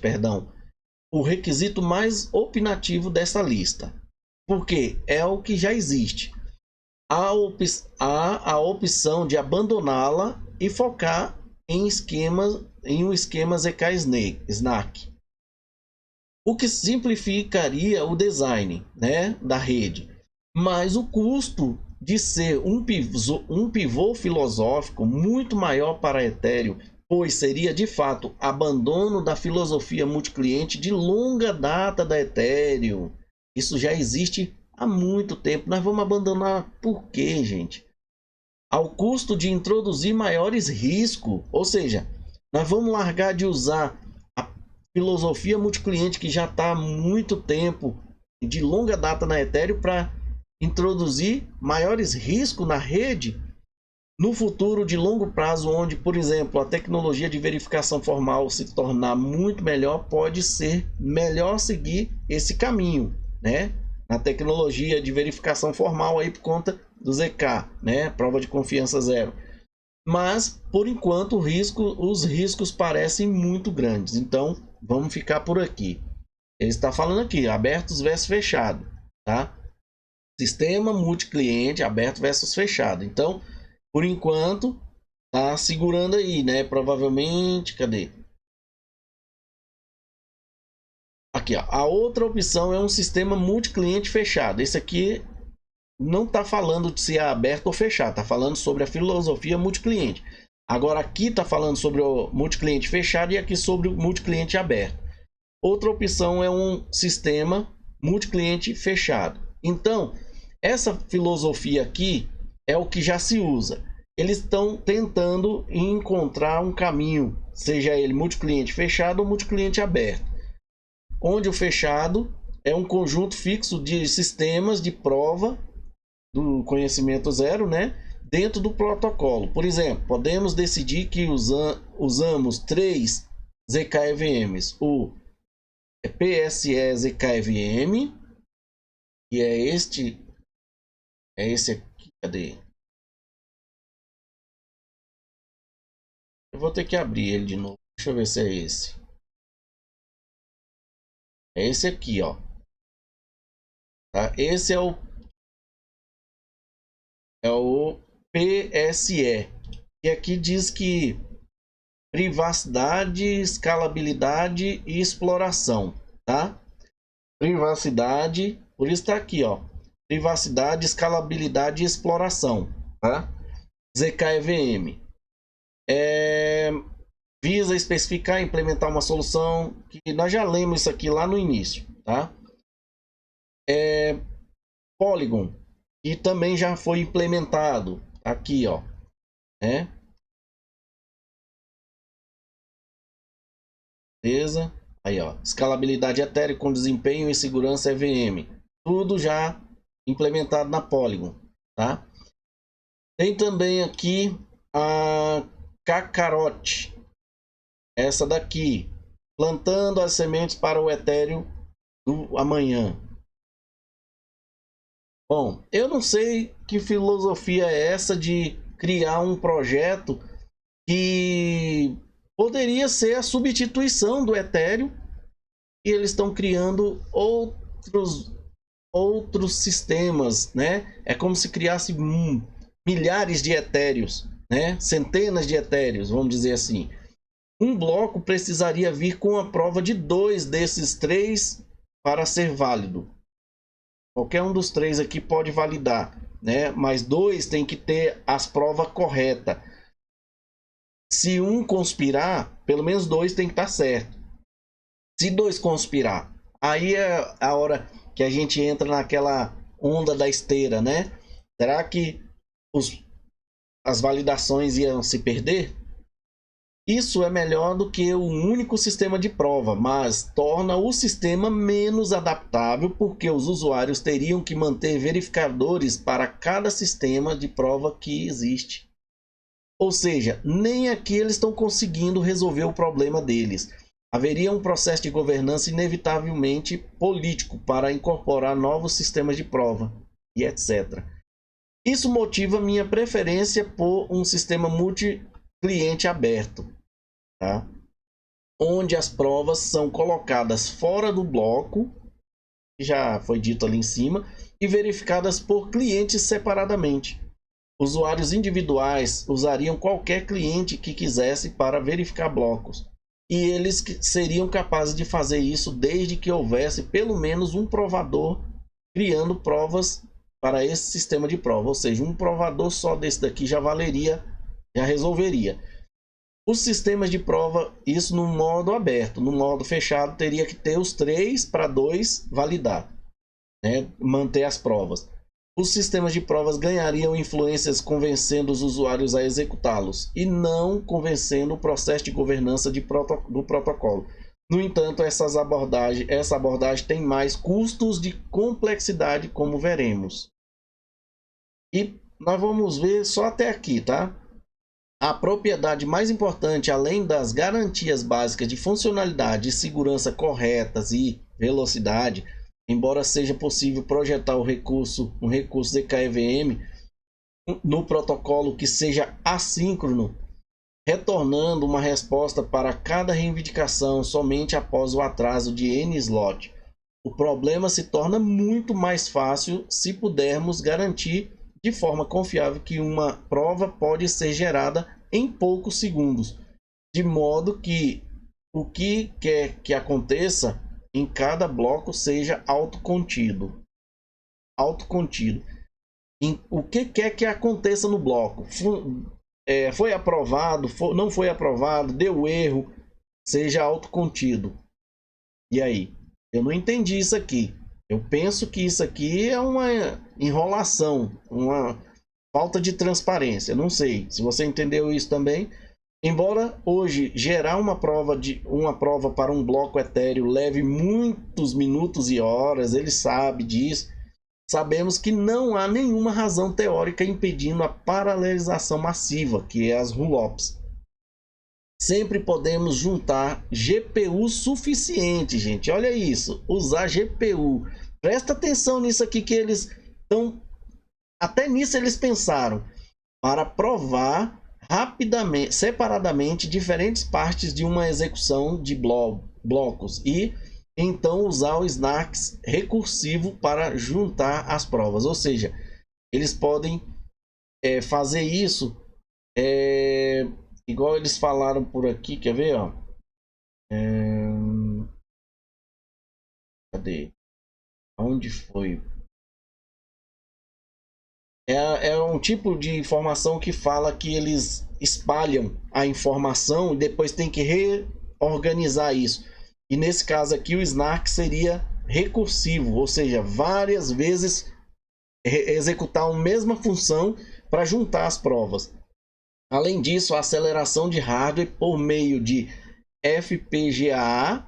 o requisito mais opinativo dessa lista. Porque é o que já existe. Há a opção de abandoná-la e focar em um esquema zk-SNARK. O que simplificaria o design, né, da rede. Mas o custo de ser um pivô filosófico muito maior para a Ethereum, pois seria de fato abandono da filosofia multicliente de longa data da Ethereum. Isso já existe há muito tempo. Nós vamos abandonar por quê, gente? Ao custo de introduzir maiores riscos, ou seja, nós vamos largar de usar a filosofia multicliente que já está há muito tempo, de longa data na Ethereum, para introduzir maiores riscos na rede no futuro de longo prazo, onde, por exemplo, a tecnologia de verificação formal se tornar muito melhor, pode ser melhor seguir esse caminho, né? Na tecnologia de verificação formal aí por conta do ZK, né? Prova de confiança zero. Mas, por enquanto, os riscos parecem muito grandes. Então, vamos ficar por aqui. Ele está falando aqui, abertos versus fechado, tá? Sistema multicliente aberto versus fechado. Então, por enquanto, tá segurando aí, né? Provavelmente, cadê? Aqui, ó. A outra opção é um sistema multicliente fechado. Esse aqui não está falando de se é aberto ou fechado, está falando sobre a filosofia multicliente. Agora aqui está falando sobre o multicliente fechado e aqui sobre o multicliente aberto. Outra opção é um sistema multicliente fechado. Então, essa filosofia aqui é o que já se usa. Eles estão tentando encontrar um caminho, seja ele multicliente fechado ou multicliente aberto, onde o fechado é um conjunto fixo de sistemas de prova do conhecimento zero, né, dentro do protocolo. Por exemplo, podemos decidir que usamos 3 ZKEVMs, o PSE ZKEVM, que é esse aqui, cadê? Eu vou ter que abrir ele de novo. Deixa eu ver se é esse. É esse aqui, ó. Tá? Esse é o PSE. E aqui diz que privacidade, escalabilidade e exploração, tá? privacidade, por isso está aqui, ó, privacidade, escalabilidade e exploração, tá? ZKEVM visa especificar e implementar uma solução que nós já lemos isso aqui lá no início, tá? Polygon, que também já foi implementado aqui, ó, né? Beleza? Aí, ó, escalabilidade Ethereum com desempenho e segurança EVM, tudo já implementado na Polygon, tá? Tem também aqui a Kakarot, essa daqui, plantando as sementes para o Ethereum do amanhã. Bom, eu não sei que filosofia é essa de criar um projeto que poderia ser a substituição do Ethereum, e eles estão criando outros sistemas, né? É como se criasse milhares de Ethereums, né? Centenas de Ethereums, vamos dizer assim. Um bloco precisaria vir com a prova de 2 desses 3 para ser válido. Qualquer um dos 3 aqui pode validar, né? Mas 2 tem que ter as provas corretas. Se um conspirar, pelo menos 2 tem que estar certo. Se 2 conspirar, aí é a hora que a gente entra naquela onda da esteira, né? Será que as validações iam se perder? Isso é melhor do que um único sistema de prova, mas torna o sistema menos adaptável, porque os usuários teriam que manter verificadores para cada sistema de prova que existe. Ou seja, nem aqui eles estão conseguindo resolver o problema deles. Haveria um processo de governança inevitavelmente político para incorporar novos sistemas de prova e etc. Isso motiva minha preferência por um sistema multi-cliente aberto, tá? Onde as provas são colocadas fora do bloco, que já foi dito ali em cima, e verificadas por clientes separadamente. Usuários individuais usariam qualquer cliente que quisesse para verificar blocos, e eles seriam capazes de fazer isso desde que houvesse pelo menos um provador criando provas para esse sistema de prova. Ou seja, um provador só desse daqui já valeria, já resolveria. Os sistemas de prova, isso no modo aberto. No modo fechado teria que ter os 3 para 2 validar, né? Manter as provas. Os sistemas de provas ganhariam influências convencendo os usuários a executá-los e não convencendo o processo de governança do protocolo. No entanto, essa abordagem tem mais custos de complexidade, como veremos. E nós vamos ver só até aqui, tá? A propriedade mais importante, além das garantias básicas de funcionalidade e segurança corretas e velocidade, embora seja possível projetar um recurso ZKEVM no protocolo que seja assíncrono, retornando uma resposta para cada reivindicação somente após o atraso de N slot. O problema se torna muito mais fácil se pudermos garantir de forma confiável que uma prova pode ser gerada em poucos segundos, de modo que o que quer que aconteça em cada bloco seja autocontido. O que quer que aconteça no bloco, foi aprovado, não foi aprovado, deu erro, seja autocontido. E aí? Eu não entendi isso aqui. Eu penso que isso aqui é uma enrolação, uma falta de transparência. Não sei se você entendeu isso também. Embora hoje gerar uma prova para um bloco etéreo leve muitos minutos e horas, ele sabe disso. Sabemos que não há nenhuma razão teórica impedindo a paralelização massiva, que é as rollups. Sempre podemos juntar GPU suficiente, gente. Olha isso, usar GPU. Presta atenção nisso aqui que eles estão... Até nisso eles pensaram. Para provar rapidamente, separadamente, diferentes partes de uma execução de blocos. E então usar o snarks recursivo para juntar as provas. Ou seja, eles podem fazer isso... igual eles falaram por aqui, quer ver, ó? Cadê? Onde foi? É um tipo de informação que fala que eles espalham a informação e depois tem que reorganizar isso. E nesse caso aqui o Snark seria recursivo, ou seja, várias vezes executar a mesma função para juntar as provas. Além disso, a aceleração de hardware por meio de FPGA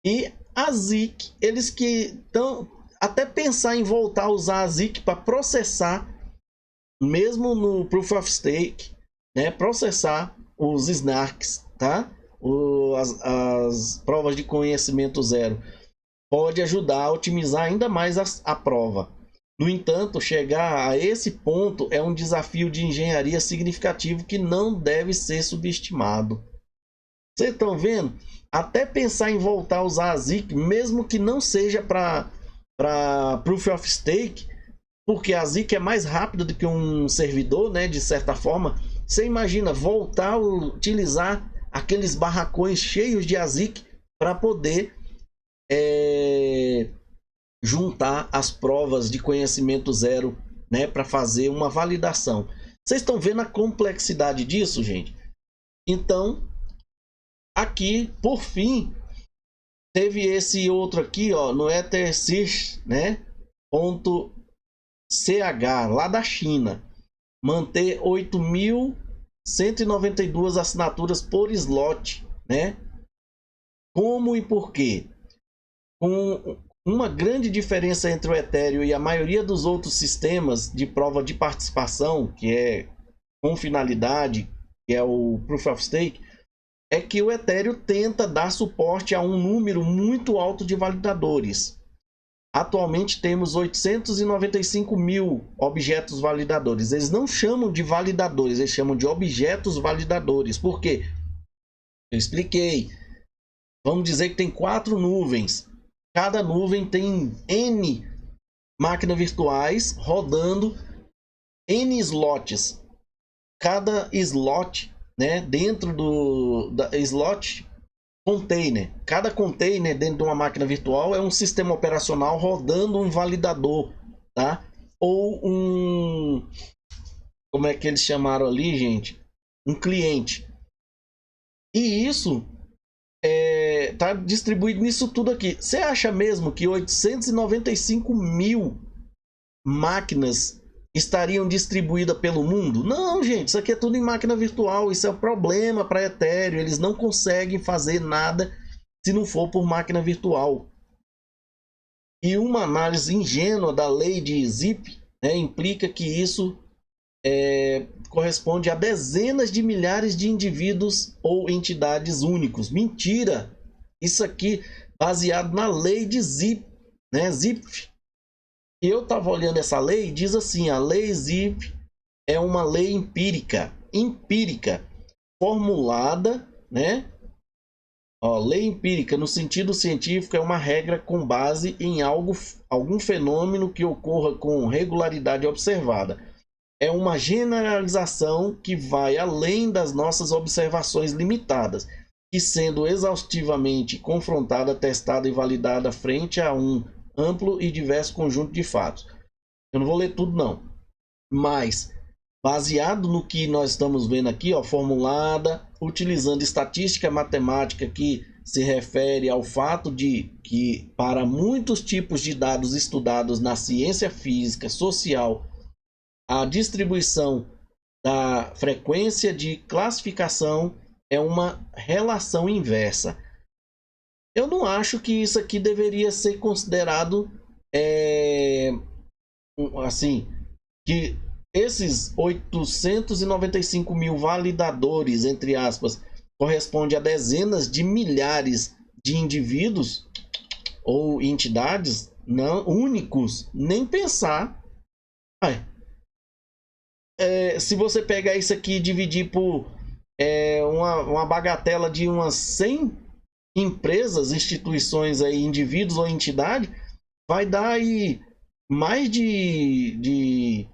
e a ZIC, eles que estão até pensar em voltar a usar a ZIC para processar, mesmo no Proof of Stake, né, processar os snarks, tá? As provas de conhecimento zero. Pode ajudar a otimizar ainda mais a prova. No entanto, chegar a esse ponto é um desafio de engenharia significativo que não deve ser subestimado. Vocês estão vendo? Até pensar em voltar a usar a ZIC, mesmo que não seja para Proof of Stake, porque a ZIC é mais rápida do que um servidor, né? De certa forma. Você imagina voltar a utilizar aqueles barracões cheios de ASIC para poder juntar as provas de conhecimento zero, né? Para fazer uma validação. Vocês estão vendo a complexidade disso, gente? Então, aqui, por fim, teve esse outro aqui, ó, no EtherSys, né? .ch, lá da China, manter 8.192 assinaturas por slot, né? Como e por quê? Com uma grande diferença entre o Ethereum e a maioria dos outros sistemas de prova de participação, que é com finalidade, que é o Proof of Stake, é que o Ethereum tenta dar suporte a um número muito alto de validadores. Atualmente temos 895 mil objetos validadores. Eles não chamam de validadores, eles chamam de objetos validadores. Por quê? Eu expliquei. Vamos dizer que tem 4 nuvens. Cada nuvem tem N máquinas virtuais rodando N slots. Cada slot, né, dentro do slot container. Cada container dentro de uma máquina virtual é um sistema operacional rodando um validador, tá? Ou um... Como é que eles chamaram ali, gente? Um cliente. E isso tá distribuído nisso tudo aqui. Você acha mesmo que 895 mil máquinas estariam distribuídas pelo mundo? Não, gente, isso aqui é tudo em máquina virtual. Isso é um problema para Ethereum. Eles não conseguem fazer nada se não for por máquina virtual. E uma análise ingênua da lei de Zip, né, implica que isso corresponde a dezenas de milhares de indivíduos ou entidades únicos. Mentira! Isso aqui baseado na lei de Zip, né? Zip. E eu estava olhando essa lei e diz assim, a lei Zip é uma lei empírica, formulada, né? Ó, lei empírica no sentido científico é uma regra com base em algum fenômeno que ocorra com regularidade observada. É uma generalização que vai além das nossas observações limitadas, que sendo exaustivamente confrontada, testada e validada frente a um amplo e diverso conjunto de fatos. Eu não vou ler tudo não, mas baseado no que nós estamos vendo aqui, ó, formulada, utilizando estatística matemática que se refere ao fato de que para muitos tipos de dados estudados na ciência física, social, a distribuição da frequência de classificação é uma relação inversa. Eu não acho que isso aqui deveria ser considerado assim, que esses 895 mil validadores, entre aspas, corresponde a dezenas de milhares de indivíduos ou entidades não únicos, nem pensar. Se você pegar isso aqui e dividir por uma bagatela de umas 100 empresas, instituições, aí, indivíduos ou entidade, vai dar aí mais de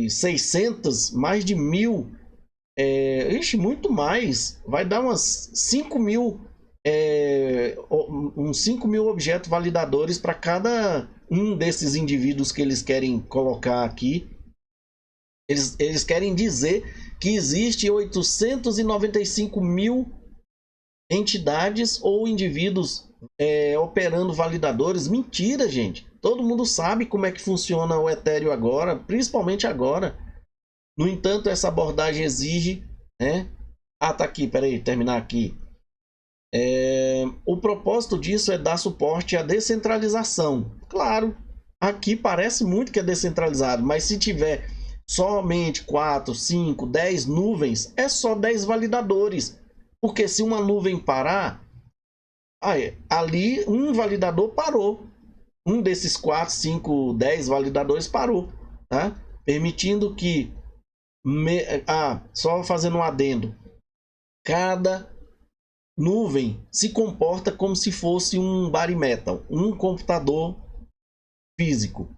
600, mais de 1.000, muito mais, vai dar umas 5 mil uns 5.000 objetos validadores para cada um desses indivíduos que eles querem colocar aqui. Eles querem dizer que existe 895.000 entidades ou indivíduos operando validadores. Mentira, gente. Todo mundo sabe como é que funciona o Ethereum agora, principalmente agora. No entanto, essa abordagem exige, né? Ah, tá aqui, peraí, terminar aqui. O propósito disso é dar suporte à descentralização. Claro, aqui parece muito que é descentralizado, mas se tiver somente 4, 5, 10 nuvens, é só 10 validadores. Porque se uma nuvem parar, ali um validador parou. Um desses 4, 5, 10 validadores parou, tá? Permitindo que... só fazendo um adendo. Cada nuvem se comporta como se fosse um bare metal, um computador físico,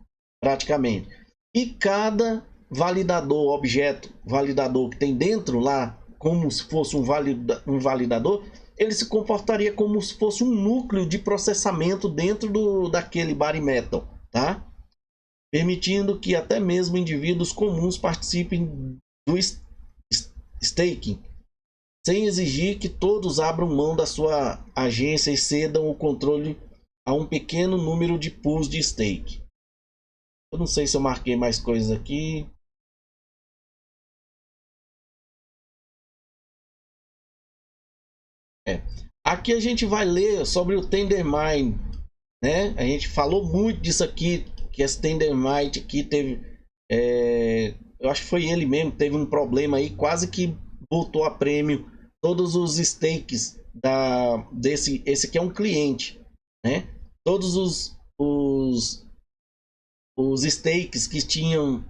praticamente. E cada validador, objeto validador que tem dentro lá, como se fosse um validador, ele se comportaria como se fosse um núcleo de processamento dentro daquele bare metal, tá? Permitindo que até mesmo indivíduos comuns participem do staking, sem exigir que todos abram mão da sua agência e cedam o controle a um pequeno número de pools de stake. Eu não sei se eu marquei mais coisas aqui. Aqui a gente vai ler sobre o Tendermint, né? A gente falou muito disso aqui, que esse Tendermint aqui teve... eu acho que foi ele mesmo, teve um problema aí, quase que botou a prêmio todos os stakes esse aqui é um cliente, né? Todos os stakes que tinham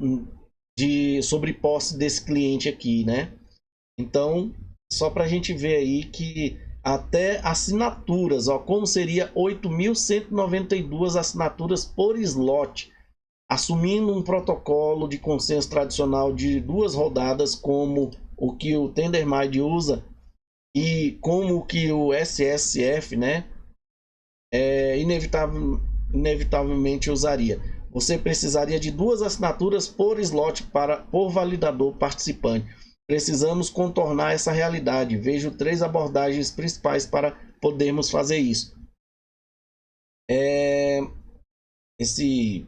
sobre posse desse cliente aqui, né? Então, só para a gente ver aí que até assinaturas, ó, como seria 8.192 assinaturas por slot, assumindo um protocolo de consenso tradicional de 2 rodadas, como o que o Tendermint usa e como o que o SSF, né, inevitavelmente usaria. Você precisaria de 2 assinaturas por slot por validador participante. Precisamos contornar essa realidade. Vejo 3 abordagens principais para podermos fazer isso. Esse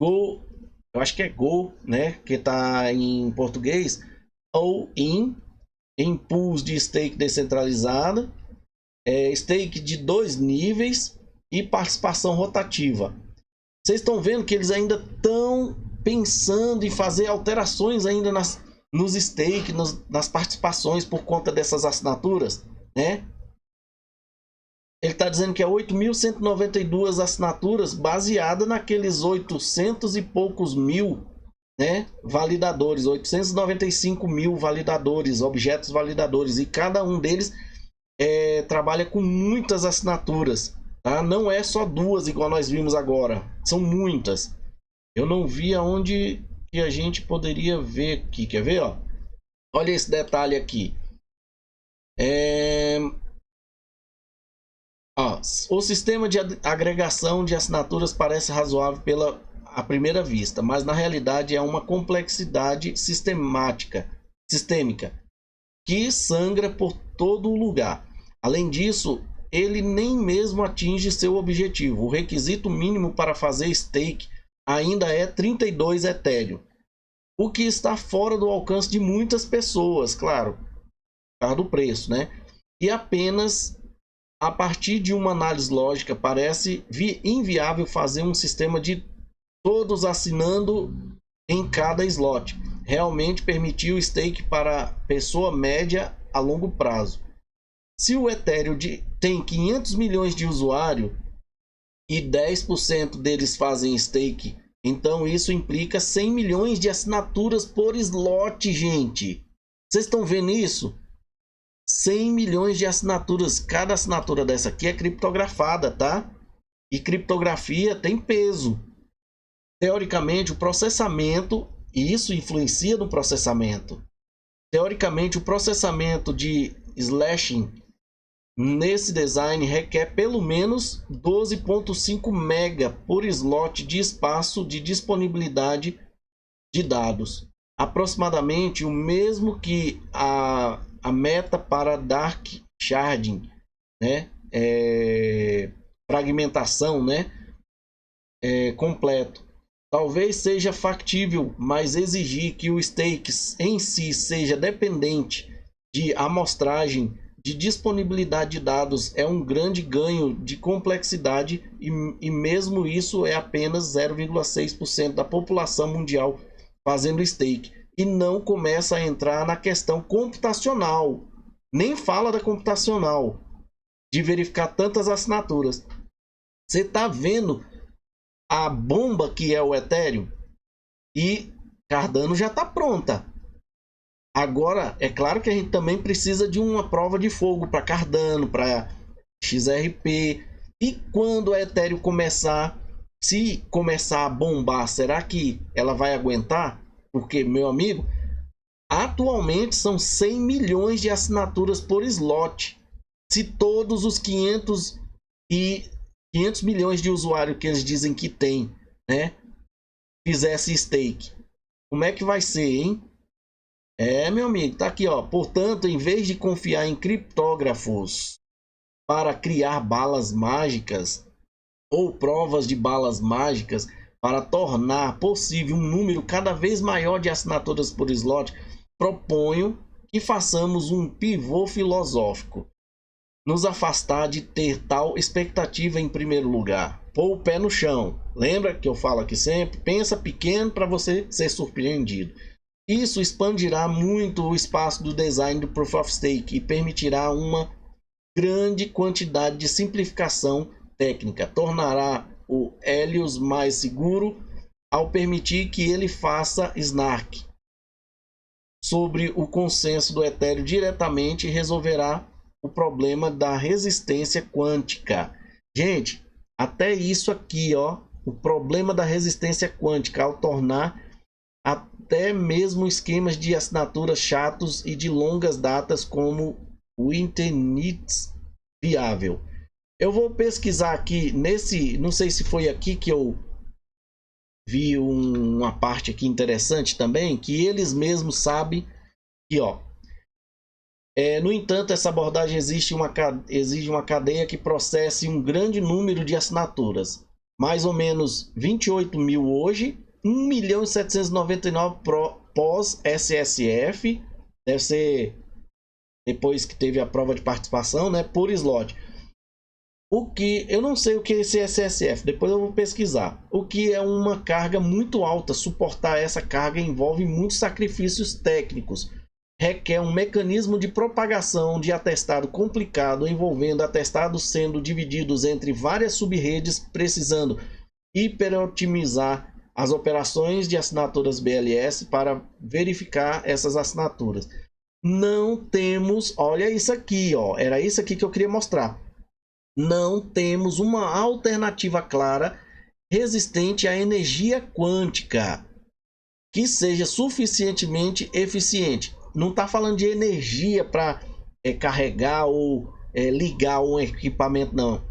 Go, eu acho que é Go, né, que está em português, ou em pools de stake descentralizada, stake de 2 níveis e participação rotativa. Vocês estão vendo que eles ainda estão pensando em fazer alterações ainda nos stake, nas participações por conta dessas assinaturas, né? Ele está dizendo que é 8.192 assinaturas baseada naqueles 800 e poucos mil, né, validadores, 895.000 validadores, objetos validadores, e cada um deles trabalha com muitas assinaturas, tá? Não é só 2 igual nós vimos agora, são muitas. Eu não vi aonde que a gente poderia ver aqui, quer ver, ó? Olha esse detalhe aqui. O sistema de agregação de assinaturas parece razoável à primeira vista, mas na realidade é uma complexidade sistêmica que sangra por todo o lugar. Além disso, ele nem mesmo atinge seu objetivo. O requisito mínimo para fazer stake ainda é 32 Ethereum, o que está fora do alcance de muitas pessoas, claro, por causa do preço, né? E apenas a partir de uma análise lógica parece inviável fazer um sistema de todos assinando em cada slot. Realmente permitir o stake para pessoa média a longo prazo. Se o Ethereum tem 500 milhões de usuários e 10% deles fazem stake, então isso implica 100 milhões de assinaturas por slot, gente. Vocês estão vendo isso? 100 milhões de assinaturas. Cada assinatura dessa aqui é criptografada, tá? E criptografia tem peso. Teoricamente, o processamento, e isso influencia no processamento. Teoricamente, o processamento de slashing nesse design requer pelo menos 12,5 mega por slot de espaço de disponibilidade de dados, aproximadamente o mesmo que a meta para Dark Sharding, né? Fragmentação, né? Completo. Talvez seja factível, mas exigir que o stake em si seja dependente de amostragem de disponibilidade de dados é um grande ganho de complexidade e mesmo isso é apenas 0,6% da população mundial fazendo stake. E não começa a entrar na questão computacional. Nem fala da computacional, de verificar tantas assinaturas. Você está vendo a bomba que é o Ethereum? E Cardano já está pronta. Agora, é claro que a gente também precisa de uma prova de fogo para Cardano, para XRP. E quando a Ethereum começar, se começar a bombar, será que ela vai aguentar? Porque, meu amigo, atualmente são 100 milhões de assinaturas por slot. Se todos os 500 milhões de usuários que eles dizem que tem, né, fizesse stake, como é que vai ser, hein? Meu amigo, tá aqui, ó. Portanto, em vez de confiar em criptógrafos para criar balas mágicas ou provas de balas mágicas para tornar possível um número cada vez maior de assinaturas por slot, proponho que façamos um pivô filosófico. Nos afastar de ter tal expectativa em primeiro lugar. Pôr o pé no chão. Lembra que eu falo aqui sempre? Pensa pequeno para você ser surpreendido. Isso expandirá muito o espaço do design do Proof of Stake e permitirá uma grande quantidade de simplificação técnica. Tornará o Helios mais seguro ao permitir que ele faça snark sobre o consenso do Ethereum diretamente e resolverá o problema da resistência quântica. Gente, até isso aqui, ó, o problema da resistência quântica ao tornar até mesmo esquemas de assinaturas chatos e de longas datas como o Internets viável. Eu vou pesquisar aqui nesse, não sei se foi aqui que eu vi uma parte aqui interessante também, que eles mesmos sabem que, ó, no entanto, essa abordagem exige uma cadeia que processe um grande número de assinaturas, mais ou menos 28 mil hoje, 1.799 pós SSF, deve ser depois que teve a prova de participação, né, por slot. O que eu não sei o que é esse SSF, depois eu vou pesquisar. O que é uma carga muito alta, suportar essa carga envolve muitos sacrifícios técnicos. Requer um mecanismo de propagação de atestado complicado, envolvendo atestados sendo divididos entre várias subredes, precisando hiperotimizar as operações de assinaturas BLS para verificar essas assinaturas. Não temos, olha isso aqui, ó, era isso aqui que eu queria mostrar. Não temos uma alternativa clara resistente à energia quântica que seja suficientemente eficiente. Não está falando de energia para carregar ou ligar um equipamento, não.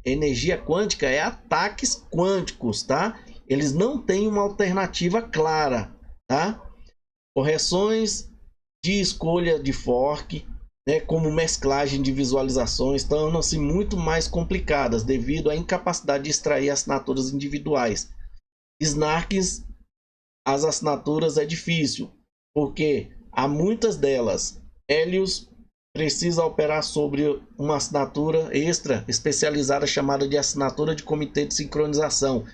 Energia quântica é ataques quânticos, tá? Eles não têm uma alternativa clara, tá? Correções de escolha de fork, né, como mesclagem de visualizações, tornam-se muito mais complicadas devido à incapacidade de extrair assinaturas individuais. Snarks, as assinaturas é difícil, porque há muitas delas. Helios precisa operar sobre uma assinatura extra especializada chamada de assinatura de comitê de sincronização.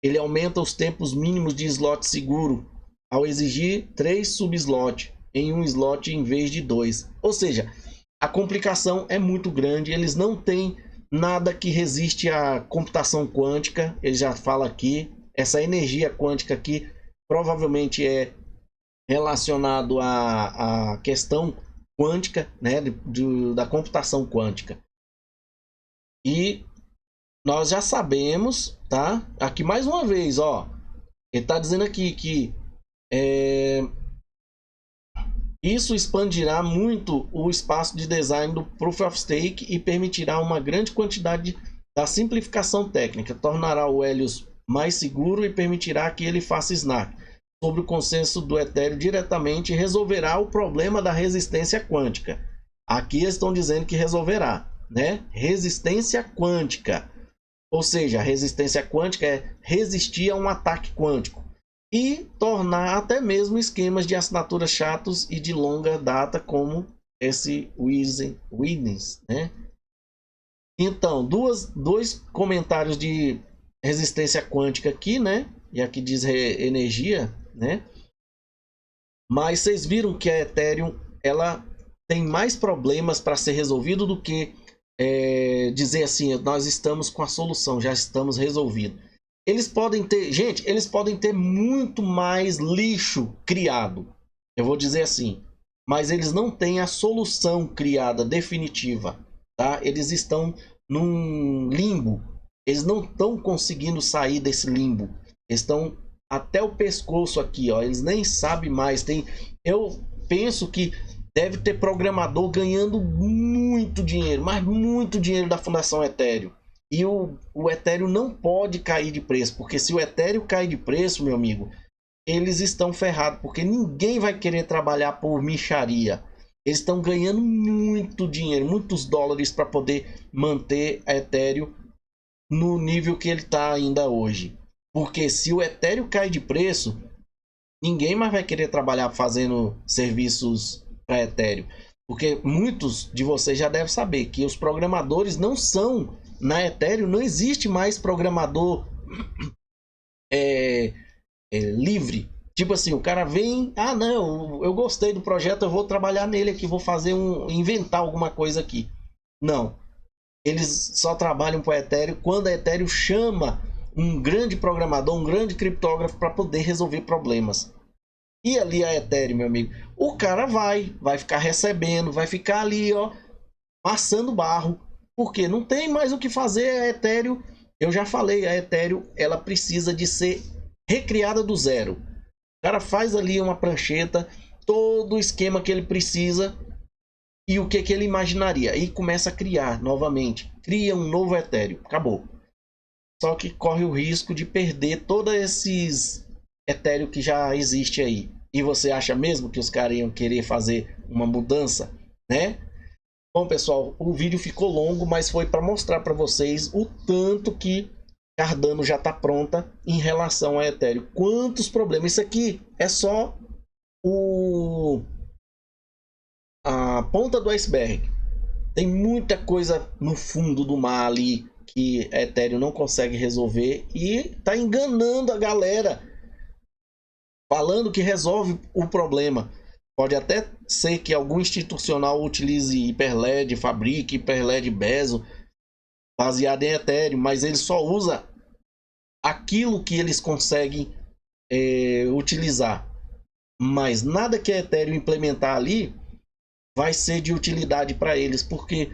Ele aumenta os tempos mínimos de slot seguro ao exigir 3 subslots em um slot em vez de 2. Ou seja, a complicação é muito grande. Eles não têm nada que resiste à computação quântica. Ele já fala aqui, essa energia quântica aqui provavelmente é relacionado à questão quântica, né, da computação quântica. E nós já sabemos, tá? Aqui mais uma vez, ó, ele está dizendo aqui que Isso expandirá muito o espaço de design do Proof of Stake e permitirá uma grande quantidade da simplificação técnica, tornará o Helios mais seguro e permitirá que ele faça snark sobre o consenso do Ethereum diretamente e resolverá o problema da resistência quântica. Aqui eles estão dizendo que resolverá, né? Resistência quântica. Ou seja, a resistência quântica é resistir a um ataque quântico. E tornar até mesmo esquemas de assinatura chatos e de longa data, como esse Witness, né? Então, dois comentários de resistência quântica aqui, né? E aqui diz energia, né? Mas vocês viram que a Ethereum, ela tem mais problemas para ser resolvido do que dizer assim, nós estamos com a solução, já estamos resolvidos. Eles podem ter, gente, eles podem ter muito mais lixo criado, eu vou dizer assim, mas eles não têm a solução criada definitiva, tá? Eles estão num limbo, eles não estão conseguindo sair desse limbo, eles estão até o pescoço aqui, ó, eles nem sabem mais. Eu penso que deve ter programador ganhando muito dinheiro, mas muito dinheiro da Fundação Ethereum. E o Ethereum não pode cair de preço, porque se o Ethereum cair de preço, meu amigo, eles estão ferrados, porque ninguém vai querer trabalhar por mixaria. Eles estão ganhando muito dinheiro, muitos dólares para poder manter a Ethereum no nível que ele está ainda hoje. Porque se o Ethereum cai de preço, ninguém mais vai querer trabalhar fazendo serviços para Ethereum. Porque muitos de vocês já devem saber que os programadores não são... Na Ethereum não existe mais programador livre. Tipo assim, o cara vem... Ah, não, eu gostei do projeto, eu vou trabalhar nele aqui, vou fazer inventar alguma coisa aqui. Não. Eles só trabalham para a Ethereum quando a Ethereum chama um grande programador, um grande criptógrafo para poder resolver problemas. E ali a Ethereum, meu amigo, o cara vai ficar recebendo, vai ficar ali, ó, passando barro, porque não tem mais o que fazer. A Ethereum, eu já falei, a Ethereum, ela precisa de ser recriada do zero. O cara faz ali uma prancheta, todo o esquema que ele precisa e o que ele imaginaria, e começa a criar novamente, cria um novo Ethereum, acabou. Só que corre o risco de perder todos esses Ethereum que já existe aí. E você acha mesmo que os caras iam querer fazer uma mudança, né? Bom, pessoal, o vídeo ficou longo, mas foi para mostrar para vocês o tanto que Cardano já está pronta em relação a Ethereum. Quantos problemas. Isso aqui é só a ponta do iceberg. Tem muita coisa no fundo do mar ali que a Ethereum não consegue resolver e está enganando a galera, falando que resolve o problema. Pode até ser que algum institucional utilize Hyperledger, fabrique Hyperledger Bezo baseado em Ethereum, mas ele só usa aquilo que eles conseguem utilizar. Mas nada que a Ethereum implementar ali vai ser de utilidade para eles, porque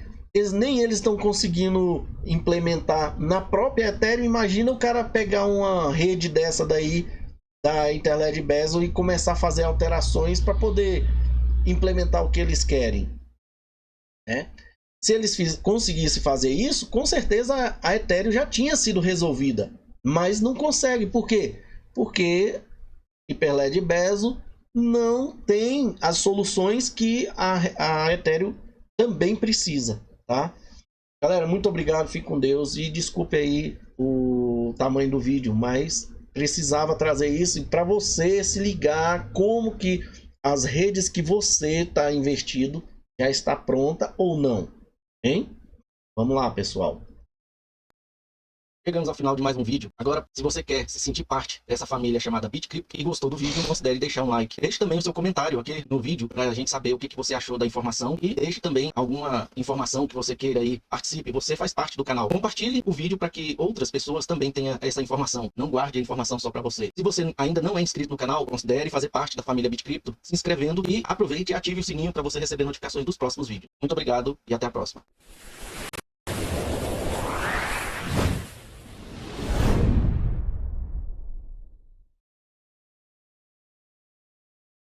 nem eles estão conseguindo implementar na própria Ethereum. Imagina o cara pegar uma rede dessa daí, da Hyperledger Bezo, e começar a fazer alterações para poder implementar o que eles querem, né? Se eles conseguissem fazer isso, com certeza a Ethereum já tinha sido resolvida, mas não consegue. Por quê? Porque Hyperledger Bezo não tem as soluções que a Ethereum também precisa, tá? Galera, muito obrigado, fique com Deus e desculpe aí o tamanho do vídeo, mas precisava trazer isso para você se ligar como que as redes que você está investido já está pronta ou não, hein? Vamos lá, pessoal. Chegamos ao final de mais um vídeo. Agora, se você quer se sentir parte dessa família chamada BitCrypto e gostou do vídeo, considere deixar um like. Deixe também o seu comentário aqui no vídeo para a gente saber o que você achou da informação, e deixe também alguma informação que você queira aí. Participe, você faz parte do canal. Compartilhe o vídeo para que outras pessoas também tenham essa informação. Não guarde a informação só para você. Se você ainda não é inscrito no canal, considere fazer parte da família BitCrypto, se inscrevendo, e aproveite e ative o sininho para você receber notificações dos próximos vídeos. Muito obrigado e até a próxima.